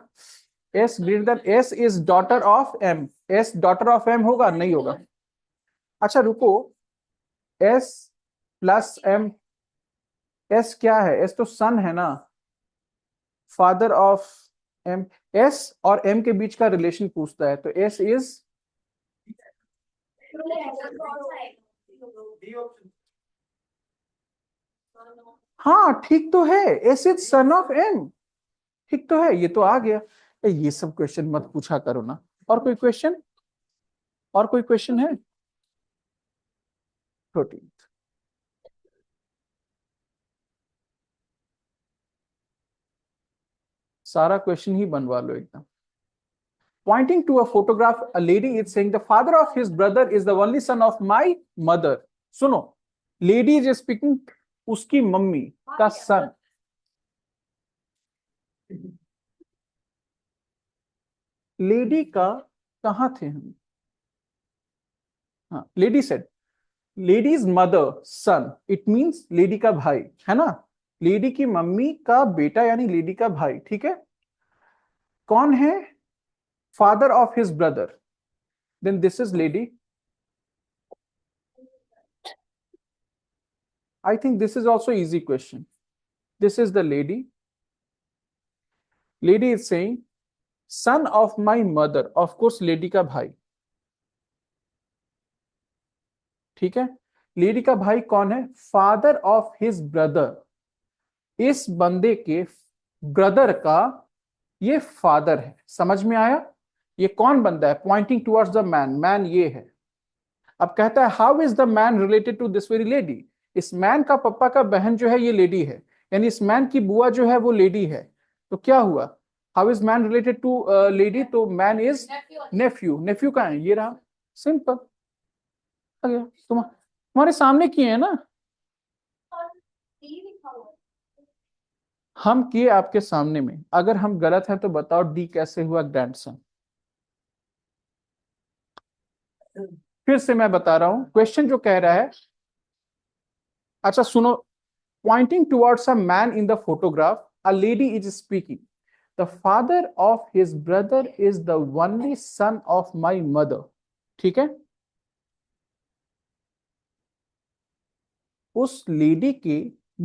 S greater than, S is daughter of M, S daughter of M होगा? नहीं होगा। अच्छा रुको, S प्लस M, S क्या है? S तो सन है ना, फादर ऑफ M। S और M के बीच का रिलेशन पूछता है, तो S इज, हाँ ठीक तो है, S is son of M, ठीक तो है, ये तो आ गया। ये सब क्वेश्चन मत पूछा करो ना। और कोई क्वेश्चन? और कोई क्वेश्चन है? 13। सारा क्वेश्चन ही बनवा लो एकदम। Pointing to a photograph, a lady is saying, the father of his brother is the only son of my mother। सुनो, lady is speaking, उसकी मम्मी का सन। लेडी का कहां थे हम? हाँ, lady said, ladies mother sun, it means lady का भाई, है ना। लेडी की मम्मी का बेटा यानी लेडी का भाई, ठीक है। कौन है? Father of his brother, then this is lady. I think this is also easy question. This is the lady. Lady is saying, son of my mother, of course lady का भाई, ठीक है। लेडी का भाई कौन है? फादर ऑफ हिज ब्रदर, इस बंदे के ब्रदर का ये फादर है। समझ में आया? ये कौन बंदा है? Pointing towards the man, man ये है। अब कहता है how is the man related to this very lady, इस मैन का पापा का बहन जो है ये लेडी है, यानी इस मैन की बुआ जो है वो लेडी है। तो क्या हुआ? How is man related to lady? तो मैन इज नेफ्यू, नेफ्यू का है, ये रहा, सिंपल आ गया। तुम्हारे सामने किए है ना। हम किए आपके सामने में, अगर हम गलत हैं तो बताओ डी कैसे हुआ ग्रैंडसन। फिर से मैं बता रहा हूं क्वेश्चन जो कह रहा है, अच्छा सुनो, Poynting towards a man in the photograph, a lady is speaking, the father of his brother is the only son of my mother. ठीक है, उस लेडी के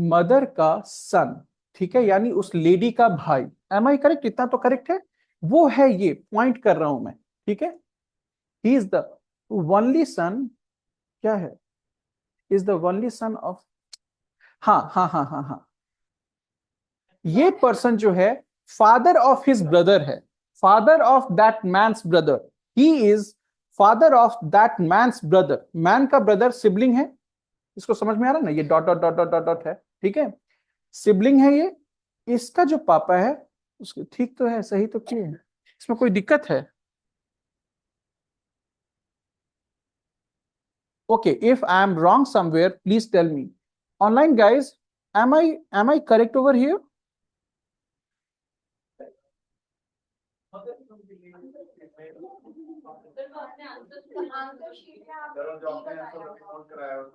मदर का सन, ठीक है, यानी उस लेडी का भाई। Am I correct? इतना तो करेक्ट है, वो है, ये पॉइंट कर रहा हूं मैं। ठीक है, he is the only son, क्या है, is the only son of, हाँ हाँ हाँ हाँ हाँ, ये पर्सन जो है फादर ऑफ हिज ब्रदर है, father of that man's brother, he is father of that man's brother. Man का ब्रदर सिबलिंग है, इसको समझ में आ रहा है ना, ये dot dot dot dot dot dot है, ठीक है, सिबलिंग है ये, इसका जो पापा है उसके, ठीक तो है, सही तो किए है, इसमें कोई दिक्कत है? Okay, if I am wrong somewhere please tell me online guys, am I correct over here?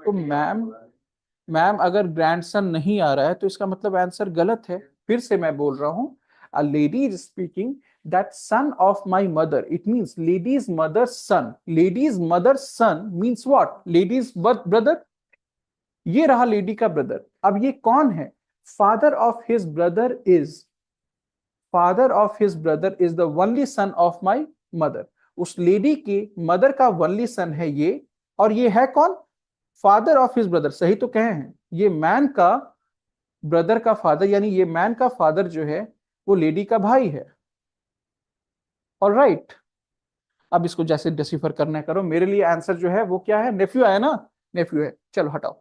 तो मैम, मैम अगर ग्रैंडसन नहीं आ रहा है तो इसका मतलब आंसर गलत है। फिर से मैं बोल रहा हूं, a lady is speaking, that son of my mother, it means ladies mother sun, ladies mother sun means what, ladies brother, ये रहा लेडी का ब्रदर। अब ये कौन है? Father of his brother is, father of his brother is the only son of my mother, उस lady के mother का ओनली सन है ये, और ये है कौन? फादर ऑफ हिज ब्रदर, सही तो कहे हैं, ये मैन का ब्रदर का फादर, यानी ये मैन का फादर जो है वो लेडी का भाई है। और राइट, अब इसको जैसे डिसिफर करना है करो, मेरे लिए आंसर जो है वो क्या है, नेफ्यू आया ना, नेफ्यू है, चलो हटाओ।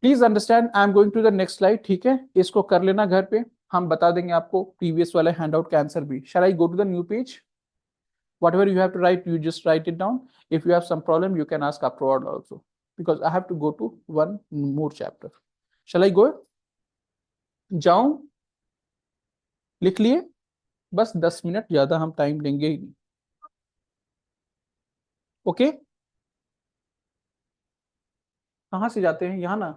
Please understand, I am going to the next slide, ठीक है, इसको कर लेना घर पे, हम बता देंगे आपको प्रीवियस वाले हैंडआउट का आंसर भी। Shall I go to the new page? Whatever you have to write, you just write it down. If you have some problem, you can ask afterward also, because I have to go to one more chapter. Shall I go? जाऊं? लिख लिए? बस 10 minute, ज्यादा हम time लेंगे ही नहीं। Okay, कहाँ से जाते हैं? यहाँ ना,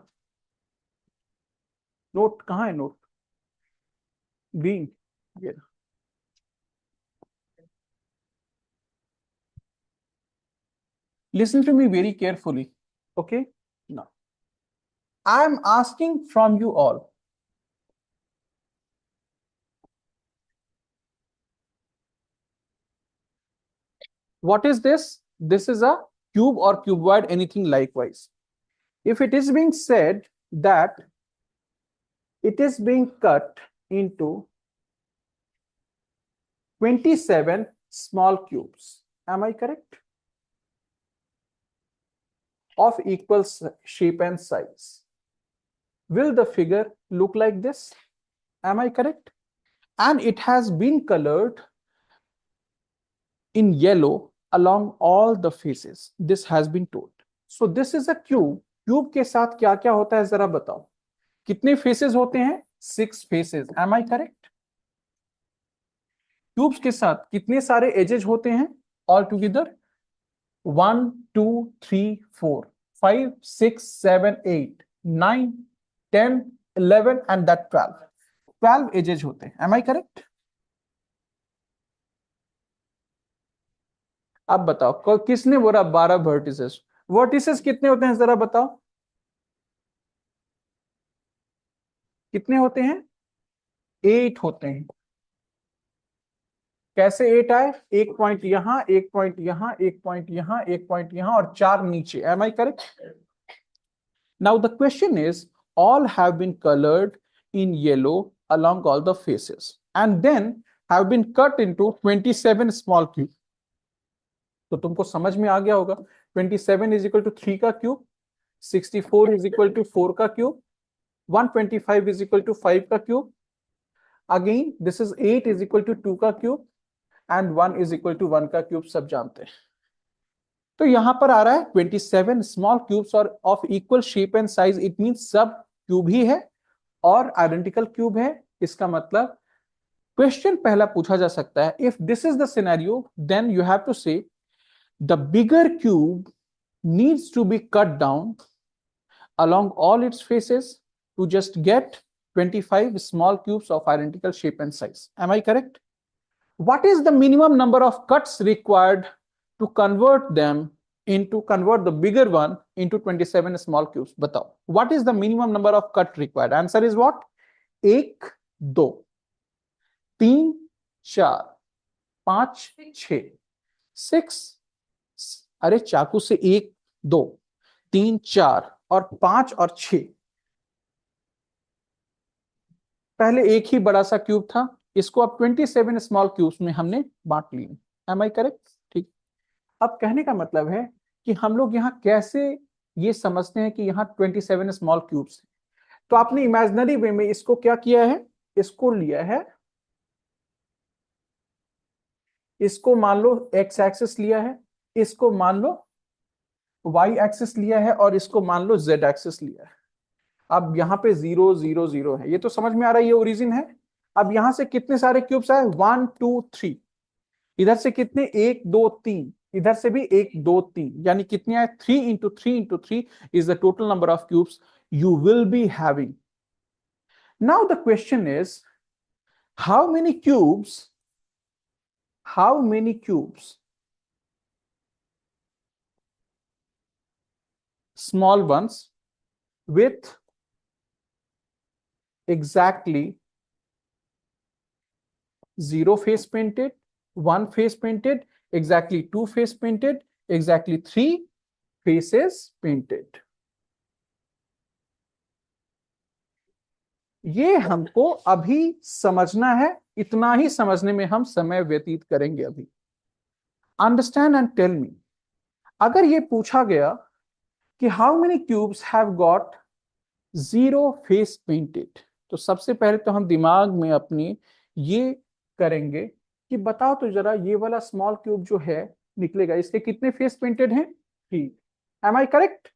नोट कहाँ है? नोट बी, ये listen to me very carefully. Okay, now I am asking from you all, what is this? This is a cube or cuboid, anything likewise. If it is being said that it is being cut into 27 small cubes, am I correct, of equal shape and size, will the figure look like this? Am I correct? And it has been colored in yellow along all the faces, this has been told. So this is a cube. Cube के साथ क्या क्या होता है जरा बताओ, कितने faces होते हैं? 6 faces, am I correct? Cubes के साथ कितने सारे एजेज होते हैं all together? 1 2 3 4 5 6 7 8 9 10 11 and that 12 edges होते हैं, एम आई करेक्ट? अब बताओ किसने बोला 12 वर्टिसेस? वर्टिसेस कितने होते हैं जरा बताओ, कितने होते हैं? 8 होते हैं। कैसे 8 आए? एक पॉइंट यहां, एक पॉइंट यहां, एक पॉइंट यहां, एक पॉइंट यहां और 4 नीचे, am I correct? Now the question is, all have been colored in yellow along all the faces and then have been cut into 27 small cubes. तो तुमको समझ में आ गया होगा, 27 इज इक्वल टू 3 का क्यूब, 64 इज इक्वल टू 4 का cube, 125 is equal to 5 का cube, again this is 8 is equal to 2 का cube and 1 is equal to 1 का क्यूब, सब जानते हैं। तो यहां पर आ रहा है 27 स्मॉल क्यूब्स और of equal shape and size, it means सब क्यूब ही है और आइडेंटिकल क्यूब है, इसका मतलब क्वेश्चन पहला पूछा जा सकता है, if this is the scenario then you have to say the bigger cube needs to be cut down along all its faces to just get 25 small cubes of identical shape and size. Am I correct? What is the minimum number of cuts required to convert the bigger one into 27 small cubes? Batao. What is the minimum number of cut required? Answer is what? 1, 2, 3, 4, 5, 6, 6. अरे चाकू से 1, 2, 3, 4 और 5 और 6. पहले एक ही बड़ा सा cube था, इसको अब 27 स्मॉल क्यूब्स में हमने बांट लिए. Am I correct? ठीक. अब कहने का मतलब है कि हम लोग यहाँ कैसे ये समझते हैं कि यहाँ 27 स्मॉल क्यूब्स हैं. तो आपने इमेजिनरी वे में इसको क्या किया है, इसको लिया है, इसको मान लो एक्स एक्सिस लिया है, इसको मान लो वाई एक्सिस लिया है और इसको मान लो जेड एक्सिस लिया है. अब यहाँ पे 0 0 0 है, ये तो समझ में आ रहा है, ये ओरिजिन है. अब यहां से कितने सारे क्यूब्स आए? 1 2 3. इधर से कितने? 1 2 3. इधर से भी 1 2 3, यानी कितने आए? 3 into 3 into 3 is the total number of cubes you will be having. Now the question is how many cubes small ones with exactly 0 face painted, 1 face painted, exactly 2 face painted, exactly 3 faces painted. ये हमको अभी समझना है, इतना ही समझने में हम समय व्यतीत करेंगे अभी. Understand and tell me. अगर ये पूछा गया कि how many cubes have got 0 face painted, तो सबसे पहले तो हम दिमाग में अपने ये करेंगे कि बताओ तो जरा ये वाला स्मॉल क्यूब जो है निकलेगा, इसके कितने फेस पेंटेड हैं? 3. Am I correct?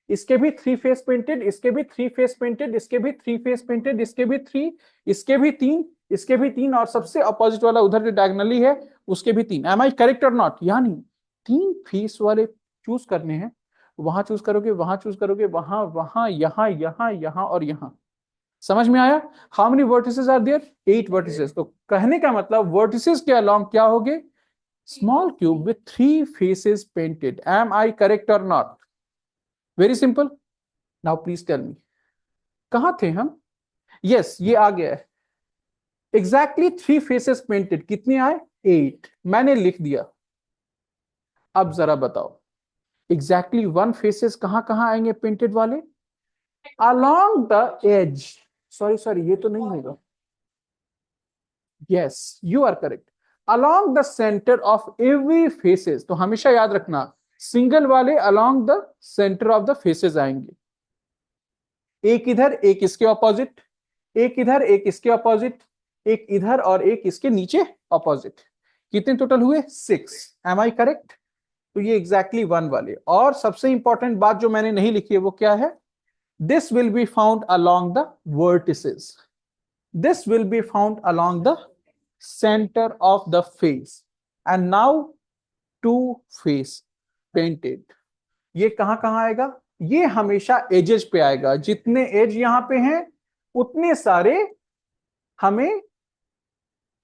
इसके भी 3 फेस पेंटेड, इसके भी 3 फेस पेंटेड, इसके भी 3 फेस पेंटेड, इसके भी 3, इसके भी 3, इसके भी 3 और सबसे अपोजिट वाला उधर जो डायगोनली है उसके भी 3. एम आई करेक्ट और नॉट? यानी 3 फेस वाले चूज करने हैं, वहां चूज करोगे, वहां चूज करोगे, वहां वहां यहां यहां यहां और यहां. समझ में आया? How many vertices are there? 8 vertices. तो कहने का मतलब वर्टिसेस के अलोंग क्या होगे? Small cube with 3 faces painted. Am I correct और not? Very simple. Now please tell me, कहां थे हम? यस, ये आ गया है. Exactly 3 faces painted. कितने आए? 8. मैंने लिख दिया. अब जरा बताओ एग्जैक्टली 1 फेसेस कहां कहां आएंगे पेंटेड वाले? Along the as. सॉरी, ये तो नहीं होगा. Yes, you are correct. Along the centre of every faces. तो हमेशा याद रखना, सिंगल वाले along the centre of the faces आएंगे. एक इधर, एक इसके ऑपोजिट, एक इधर, एक इसके ऑपोजिट, एक इधर और एक इसके नीचे ऑपोजिट. कितने टोटल हुए? 6. Am I correct? तो ये एग्जैक्टली 1 वाले. और सबसे इंपॉर्टेंट बात जो मैंने नहीं लिखी है वो क्या है? This will be found along the vertices. This will be found along the centre of the face. And now 2 face painted. ये कहां कहां आएगा? ये हमेशा एजेस पे आएगा. जितने एज यहां पे हैं उतने सारे हमें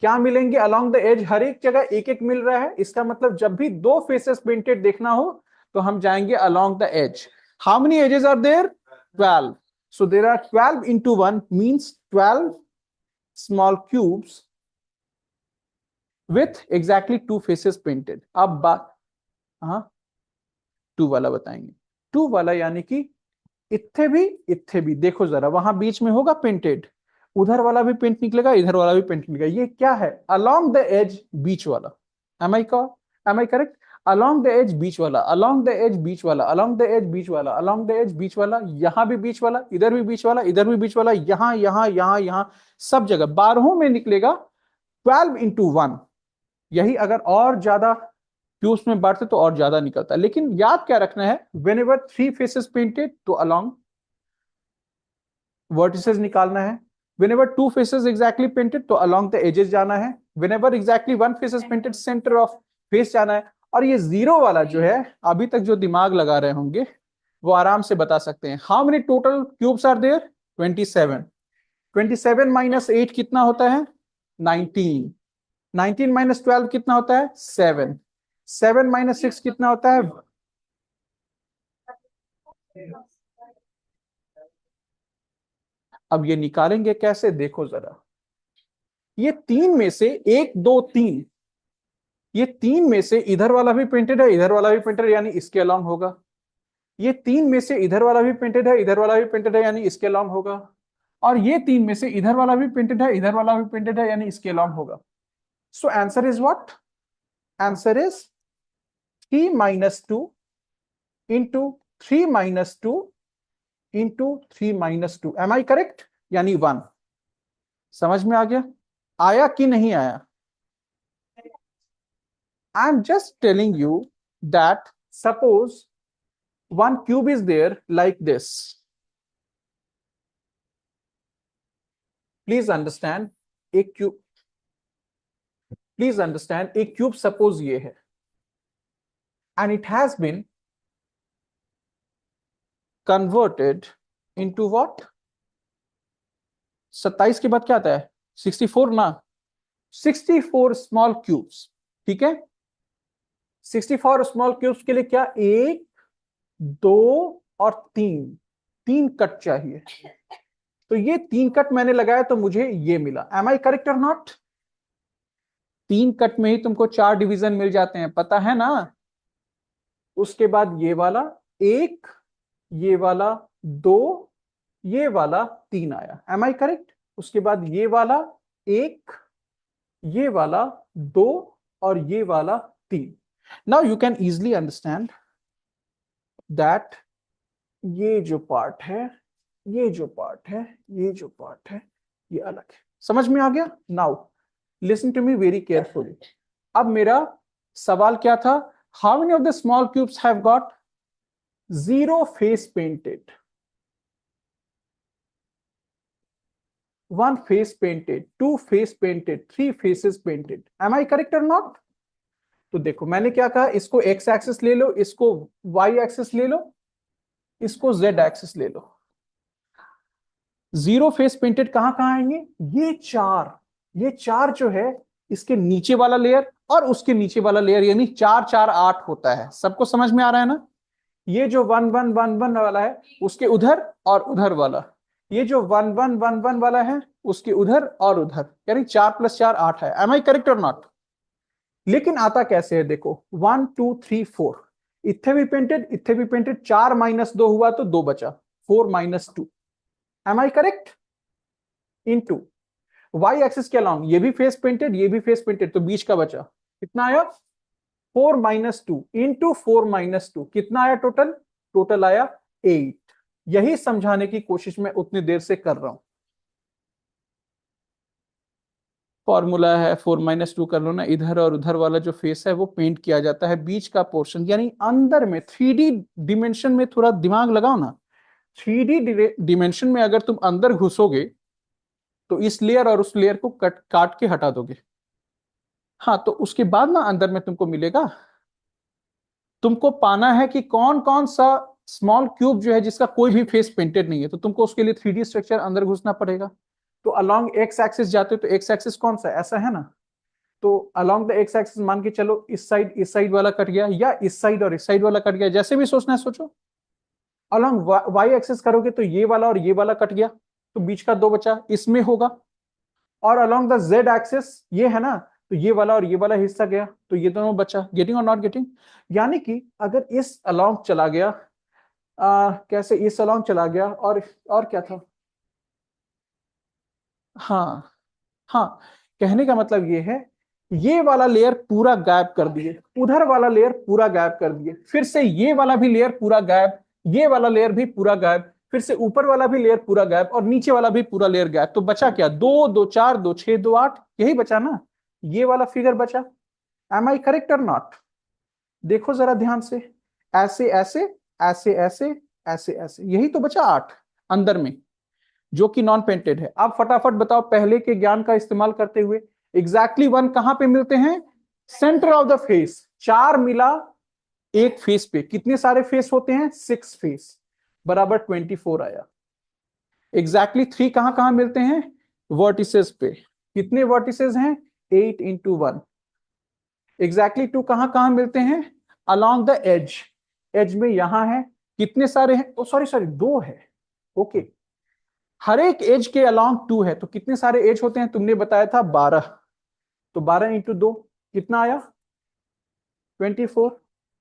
क्या मिलेंगे अलोंग द एज? हर एक जगह एक एक मिल रहा है. इसका मतलब जब भी 2 फेसेस पेंटेड देखना हो तो हम जाएंगे along the edge. How many edges are there? 12. So there are 12 into 1 means 12 small cubes with exactly 2 faces painted. अब बात, हाँ 2 वाला बताएंगे. 2 वाला यानी कि इत्थे भी देखो जरा, वहां बीच में होगा पेंटेड, उधर वाला भी पेंट निकलेगा, इधर वाला भी पेंट निकलेगा. ये क्या है? अलोंग द एज बीच वाला. Am I correct? Along the edge बीच वाला, अलोंग द एज बीच वाला, अलोंग द एज बीच वाला, अलोंग द एज बीच वाला. यहां भी बीच वाला, इधर भी बीच वाला, इधर भी बीच वाला, यहां यहां यहां यहां, सब जगह 12 में निकलेगा 12 into 1. यही अगर और ज्यादा क्यूब्स में बांटते तो और ज्यादा निकलता है. लेकिन याद क्या रखना है? व्हेनेवर 3 फेसेस पेंटेड तो अलोंग वर्टिसेस निकालना है। whenever two faces exactly painted तो along the edges जाना है। whenever exactly one face is painted center of face जाना है। और ये जीरो वाला जो है, अभी तक जो दिमाग लगा रहे होंगे वो आराम से बता सकते हैं। How many total cubes are there? 27। 27 minus 8 कितना होता है? 19। 19 माइनस 12 कितना होता है? 7। 7 माइनस 6 कितना होता है? अब ये निकालेंगे कैसे, देखो जरा। ये तीन में से 1 2 3, ये तीन में से इधर वाला भी प्रिंटेड है, इधर वाला भी प्रिंटेड है, यानी इसके अलोंग होगा। ये तीन में से इधर वाला भी प्रिंटेड है, इधर वाला भी प्रिंटेड है, यानी इसके अलोंग होगा। और ये तीन में से इधर वाला भी प्रिंटेड है, इधर वाला भी प्रिंटेड है, यानी इसके अलोंग होगा। So answer is what? Answer is 3 minus 2 into 3 minus 2 into 3 minus 2। Am I correct? यानी 1। समझ में आ गया? आया कि नहीं आया? I am just telling you that suppose one cube is there like this. Please understand, एक क्यूब, प्लीज अंडरस्टैंड, एक क्यूब सपोज ये है and it has been converted into what? 27 के बाद क्या आता है? 64 ना? 64 स्मॉल क्यूब्स, ठीक है? 64 स्मॉल क्यूब्स के लिए क्या? 1 2 और 3 कट चाहिए। तो ये 3 कट मैंने लगाया तो मुझे ये मिला। एम आई करेक्ट और नॉट? 3 कट में ही तुमको 4 डिवीजन मिल जाते हैं, पता है ना? उसके बाद ये वाला 1, ये वाला 2, ये वाला 3 आया। Am I correct? उसके बाद ये वाला 1, ये वाला 2 और ये वाला 3। Now you can easily understand that ये जो पार्ट है, ये जो पार्ट है, ये जो पार्ट है, ये अलग है। समझ में आ गया? Now listen to me very carefully. अब मेरा सवाल क्या था? How many of the small cubes have got 0 face painted, 1 face painted, 2 face painted, 3 faces painted. Am I correct और नॉट? तो देखो मैंने क्या कहा, इसको एक्स एक्सिस ले लो, इसको वाई एक्सिस ले लो, इसको जेड एक्सिस ले लो। 0 फेस पेंटेड कहां कहां आएंगे? ये चार जो है, इसके नीचे वाला लेयर और उसके नीचे वाला लेयर, यानी 4 4 8 होता है। सबको समझ में आ रहा है ना? ये जो 1 1 1 1 वाला है उसके उधर और उधर वाला, ये जो 1 1 1 1 वाला है उसके उधर और उधर, यानी 4 + 4 8 है। एम आई करेक्ट और नॉट? लेकिन आता कैसे है? देखो 1 2 3 4, इथे भी पेंटेड, इथे भी पेंटेड, 4 - 2 हुआ तो 2 बचा, 4 - 2। Am I correct? Into Y axis के अलाउंग ये भी फेस पेंटेड, ये भी फेस पेंटेड, तो बीच का बचा कितना आया? 4 - 2 इंटू 4 - 2 कितना आया टोटल? टोटल आया 8। यही समझाने की कोशिश मैं उतनी देर से कर रहा हूं। फॉर्मूला है 4 - 2 कर लो ना, इधर और उधर वाला जो फेस है वो पेंट किया जाता है, बीच का पोर्शन यानी अंदर में 3D डिमेंशन में थोड़ा दिमाग लगाओ ना। 3D डिमेंशन में अगर तुम अंदर घुसोगे तो इस लेयर और उस लेयर को काट के हटा दोगे। हाँ, तो उसके बाद ना अंदर में तुमको मिलेगा, तुमको पाना है कि कौन कौन सा स्मॉल क्यूब जो है जिसका कोई भी फेस पेंटेड नहीं है, तो तुमको उसके लिए 3D स्ट्रक्चर अंदर घुसना पड़ेगा। तो अलोंग एक्स एक्सिस जाते हो तो एक्स एक्सिस कौन सा? ऐसा है ना? तो अलोंग द एक्स एक्सिस मान के चलो, इस साइड वाला कट गया, या इस साइड और इस साइड वाला कट गया, जैसे भी सोचना है सोचो। अलोंग वाई एक्सिस करोगे तो ये वाला और ये वाला कट गया, तो बीच का 2 बचा, इसमें होगा। और अलोंग द जेड एक्सिस ये है ना, तो ये वाला और ये वाला हिस्सा गया, तो ये दोनों बचा। गेटिंग और नॉट गेटिंग? यानी कि अगर इस अलोंग चला गया, कैसे इस अलोंग चला गया, और क्या था? हाँ हाँ, कहने का मतलब ये है, ये वाला लेयर पूरा गायब कर दिए, उधर वाला लेयर पूरा गायब कर दिए, फिर से ये वाला भी लेयर पूरा गायब, ये वाला लेयर भी पूरा गायब, फिर से ऊपर वाला भी लेयर पूरा गायब, और नीचे वाला भी पूरा लेयर गायब। तो बचा क्या? 2 2 4 2 6 2 8, यही बचा ना, ये वाला फिगर बचा। एम आई करेक्ट और नॉट? देखो जरा ध्यान से, ऐसे ऐसे ऐसे ऐसे ऐसे ऐसे, यही तो बचा 8 अंदर में। जो कि नॉन पेंटेड है। आप फटाफट बताओ पहले के ज्ञान का इस्तेमाल करते हुए एग्जैक्टली 1 कहां पे मिलते हैं? Centre of the face. 4 मिला एक फेस पे, कितने सारे फेस होते हैं? 6 फेस, बराबर 24 आया। एग्जैक्टली 3 कहां कहां मिलते हैं? वर्टिसेस पे। कितने वर्टिसेस हैं? 8 इंटू 1। एग्जैक्टली 2 कहां कहां मिलते हैं? Along the as. एज में यहां है, कितने सारे हैं? ओ सॉरी सॉरी, 2 है। ओके, हर एक एज के अलोंग 2 है, तो कितने सारे एज होते हैं? तुमने बताया था 12, तो 12 इंटू 2 कितना आया? 24।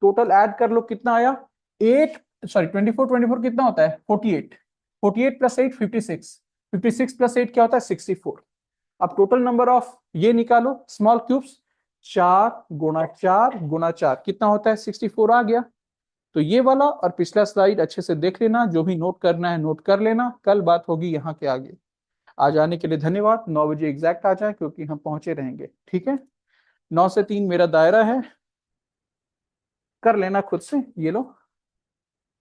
टोटल ऐड कर लो, कितना आया? 8 सॉरी 24 24 कितना होता है? 48। 48 प्लस 8 56। 56 प्लस 8 क्या होता है? 64। अब टोटल नंबर ऑफ ये निकालो स्मॉल क्यूब्स, 4 गुणा 4 गुणा 4 कितना होता है? 64 आ गया। तो ये वाला और पिछला स्लाइड अच्छे से देख लेना, जो भी नोट करना है नोट कर लेना, कल बात होगी यहाँ के आगे। आ जाने के लिए धन्यवाद। 9 बजे एग्जैक्ट आ जाए क्योंकि हम पहुंचे रहेंगे, ठीक है। 9 से 3 मेरा दायरा है, कर लेना खुद से, ये लो,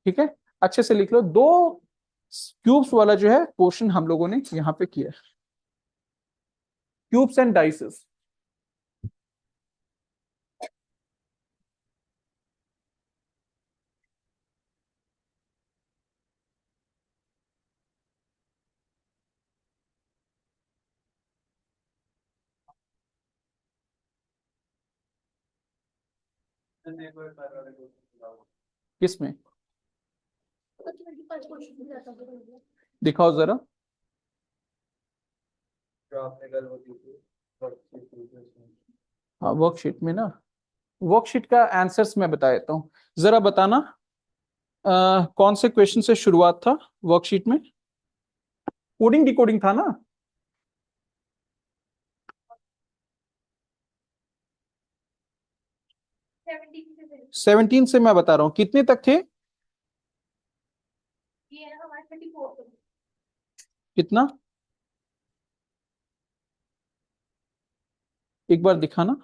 ठीक है। अच्छे से लिख लो। 2 क्यूब्स वाला जो है पोर्शन हम लोगों ने यहाँ पे किया, क्यूब्स एंड डाइसेस। किसमें दिखाओ जरा। जो आपने कल वो दी थी, वर्कशीट दी थी उसमें। हाँ, वर्कशीट में ना, वर्कशीट का आंसर्स मैं बता देता हूँ, जरा बताना कौन से क्वेश्चन से शुरुआत था वर्कशीट में? कोडिंग डिकोडिंग था ना? 17 से मैं बता रहा हूँ, कितने तक थे? कितना? एक बार दिखाना।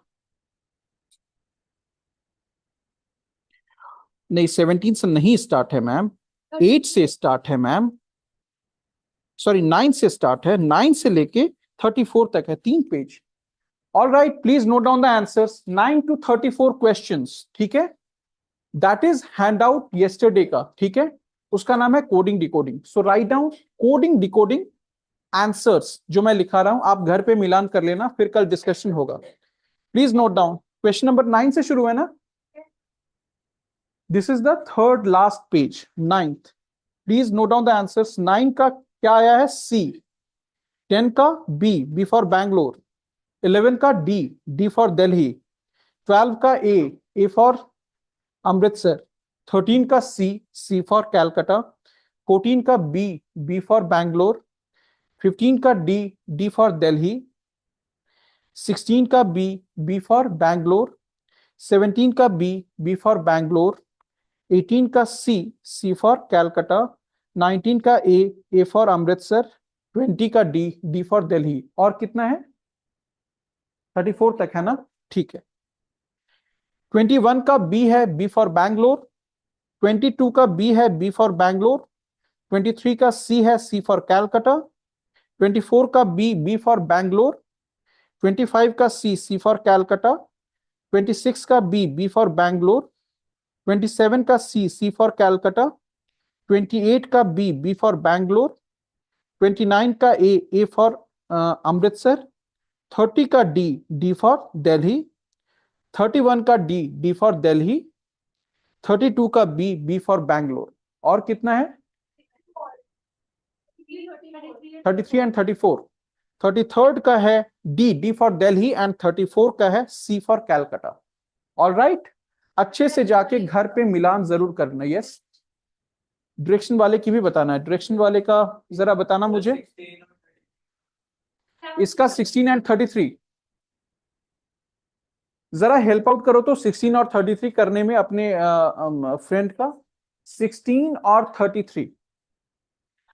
नहीं, 17 से नहीं स्टार्ट है मैम, 8 से स्टार्ट है मैम, सॉरी 9 से स्टार्ट है, 9 से लेके 34 तक है, 3 page. All right, please note down the answers, 9 to 34 questions, ठीक है। That is hand out yesterday का, ठीक है। उसका नाम है coding decoding. So write down coding decoding answers, जो मैं लिखा रहा हूं आप घर पे मिलान कर लेना, फिर कल डिस्कशन होगा। Please note down, question number 9 से शुरू है ना? This is the third last page, 9th। Please note down the answers. 9 का क्या आया है? सी। 10 का बी, बी फॉर बैंगलोर। 11 का डी, डी फॉर दिल्ली। 12 का ए फॉर अमृतसर। 13 का सी, सी फॉर कैलकाटा। 14 का बी, बी फॉर बैंगलोर। 15 का डी, डी फॉर दिल्ली। 16 का बी, बी फॉर बैंगलोर। 17 का बी, बी फॉर बैंगलोर। 18 का सी, सी फॉर कैलकाटा। 19 का ए फॉर अमृतसर। 20 का डी, डी फॉर दिल्ली। और कितना है? 34 तक है ना, ठीक है। 21 का बी है, बी फॉर बैंगलोर। 22 का बी है, बी फॉर बैंगलोर। 23 का सी है, सी फॉर कैलकाटा। 24 का बी, बी फॉर बैंगलोर। 25 का सी, सी फॉर कैलकाटा। 26 का बी, बी फॉर बैंगलोर। 27 का सी, सी फॉर कैलकाटा। 28 का बी, बी फॉर बैंगलोर। 29 का ए फॉर अमृतसर। 30 का डी, डी फॉर दिल्ली। 31 का डी, डी फॉर दिल्ली। 32 का बी, बी फॉर बैंगलोर। और कितना है? 33 एंड 34। 33rd का है D, D for Delhi and 34 का है सी फॉर कैलकाटा। ऑल राइट, अच्छे से जाके घर पे मिलान जरूर करना। यस, डायरेक्शन वाले की भी बताना है, डायरेक्शन वाले का जरा बताना मुझे। इसका 16 एंड 33 जरा हेल्प आउट करो तो 16 और 33 करने में अपने फ्रेंड का। 16 और 33।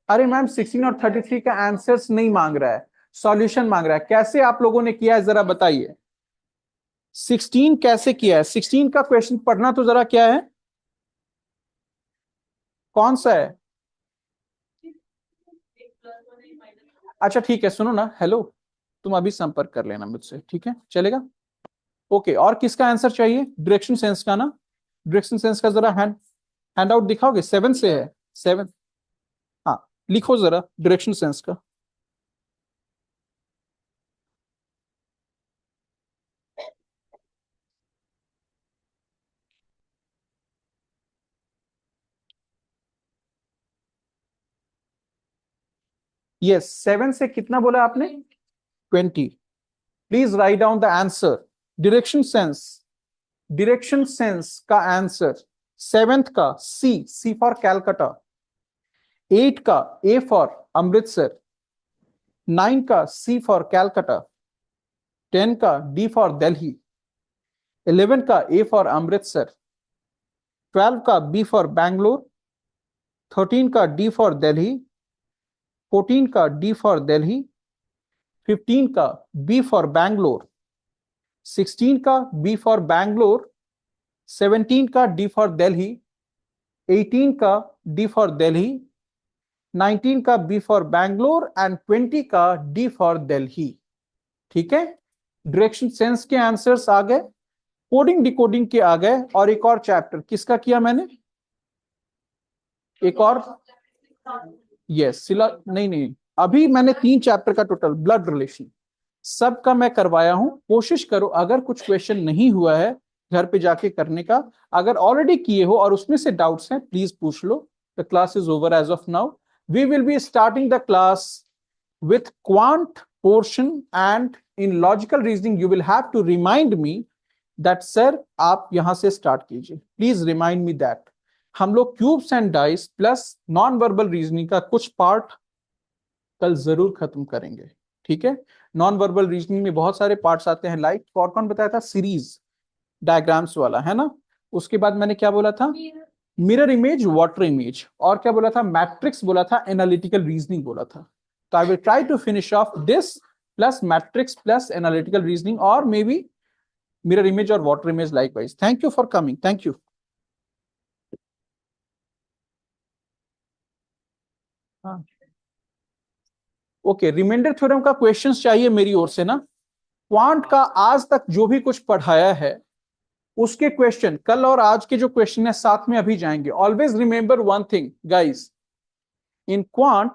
अरे मैम 16 और 33 का आंसर्स नहीं मांग रहा है, सॉल्यूशन मांग रहा है। कैसे आप लोगों ने किया है जरा बताइए। 16 कैसे किया है? 16 का क्वेश्चन पढ़ना तो जरा, क्या है, कौन सा है? अच्छा ठीक है, सुनो ना, हेलो, तुम अभी संपर्क कर लेना मुझसे, ठीक है, चलेगा? ओके, और किसका आंसर चाहिए? डायरेक्शन सेंस का ना? डायरेक्शन सेंस का जरा हैंड आउट दिखाओगे? 7 से है, 7। हाँ, लिखो जरा डायरेक्शन सेंस का। यस, 7 से कितना बोला आपने? 20। Please write down the answer. Direction sense, direction sense का आंसर 7th का सी फॉर कैलकाटा, 8 का ए फॉर अमृतसर, 9 का सी फॉर कैलकाटा, 10 का डी फॉर दिल्ली, 11 का ए फॉर अमृतसर, 12 का बी फॉर बैंगलोर, 13 का डी फॉर दिल्ली, 14 का डी फॉर दिल्ली, 15 का बी फॉर बैंगलोर, 16 का बी फॉर बैंगलोर, 17 का डी फॉर दिल्ली, 18 का डी फॉर दिल्ली, 19 का बी फॉर बैंगलोर एंड 20 का डी फॉर दिल्ली। ठीक है, डायरेक्शन सेंस के आंसर्स आ गए, कोडिंग डिकोडिंग के आ गए, और एक और चैप्टर किसका किया मैंने? एक और, यस सिला, नहीं, अभी मैंने 3 चैप्टर का टोटल, ब्लड रिलेशन सबका मैं करवाया हूं। कोशिश करो, अगर कुछ क्वेश्चन नहीं हुआ है घर पे जाके करने का, अगर ऑलरेडी किए हो और उसमें से डाउट्स हैं प्लीज पूछ लो। The class is over as of now. We will be starting the class with quant portion, and in logical reasoning you will have to remind me that sir आप यहां से स्टार्ट कीजिए, please remind me that. हम लोग cubes and dice plus non verbal reasoning का कुछ part कल जरूर खत्म करेंगे, ठीक है? नॉन वर्बल रीजनिंग में बहुत सारे पार्ट्स आते हैं, लाइक कौन बताया था? सीरीज डायग्राम्स वाला, है ना? उसके बाद मैंने क्या बोला था? मिरर इमेज, वाटर इमेज, और क्या बोला था? मैट्रिक्स बोला था, एनालिटिकल रीजनिंग बोला था। तो I will try to finish off this plus matrix plus analytical reasoning, और मे बी मिरर इमेज और water image likewise. Thank you for coming, thank you. हाँ, ओके, रिमाइंडर थ्योरम का questions चाहिए मेरी ओर से ना? क्वांट का आज तक जो भी कुछ पढ़ाया है उसके क्वेश्चन कल और आज के जो क्वेश्चन है साथ में अभी जाएंगे। Always remember one thing guys, in quant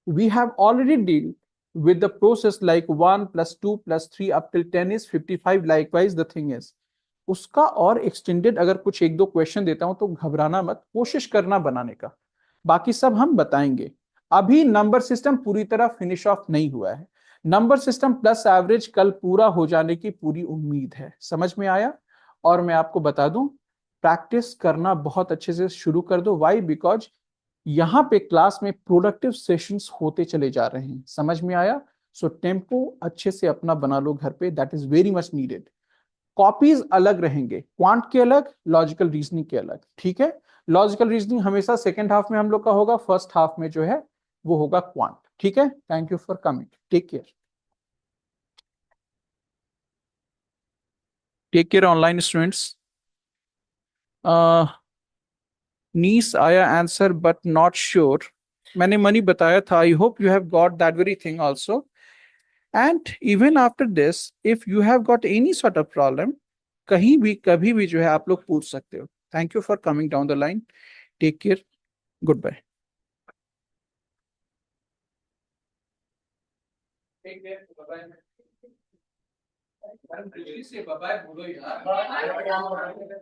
we have already deal with the process like 1 plus 2 plus 3 up till 10 is 55। likewise the thing is उसका और एक्सटेंडेड अगर कुछ एक दो क्वेश्चन देता हूं तो घबराना मत, कोशिश करना बनाने का, बाकी सब हम बताएंगे। अभी नंबर सिस्टम पूरी तरह फिनिश ऑफ नहीं हुआ है। नंबर सिस्टम प्लस एवरेज कल पूरा हो जाने की पूरी उम्मीद है, समझ में आया? और मैं आपको बता दूं, प्रैक्टिस करना बहुत अच्छे से शुरू कर दो। वाई? बिकॉज यहाँ पे क्लास में प्रोडक्टिव सेशंस होते चले जा रहे हैं, समझ में आया? सो टेम्पो अच्छे से अपना बना लो घर पे, that is very much needed. Copies अलग रहेंगे, क्वांट के अलग, लॉजिकल रीजनिंग के अलग, ठीक है? लॉजिकल रीजनिंग हमेशा सेकेंड हाफ में हम लोग का होगा, फर्स्ट हाफ में जो है वो होगा क्वांट, ठीक है? Thank you for coming, take care, take care online students. Niece आया आंसर बट नॉट श्योर, मैंने मनी बताया था। I hope you have got that very thing also, and even after this if you have got any sort of problem, कहीं भी कभी भी जो है आप लोग पूछ सकते हो। Thank you for coming down the line, take care, goodbye. Take care, bye bye, बोलो यार।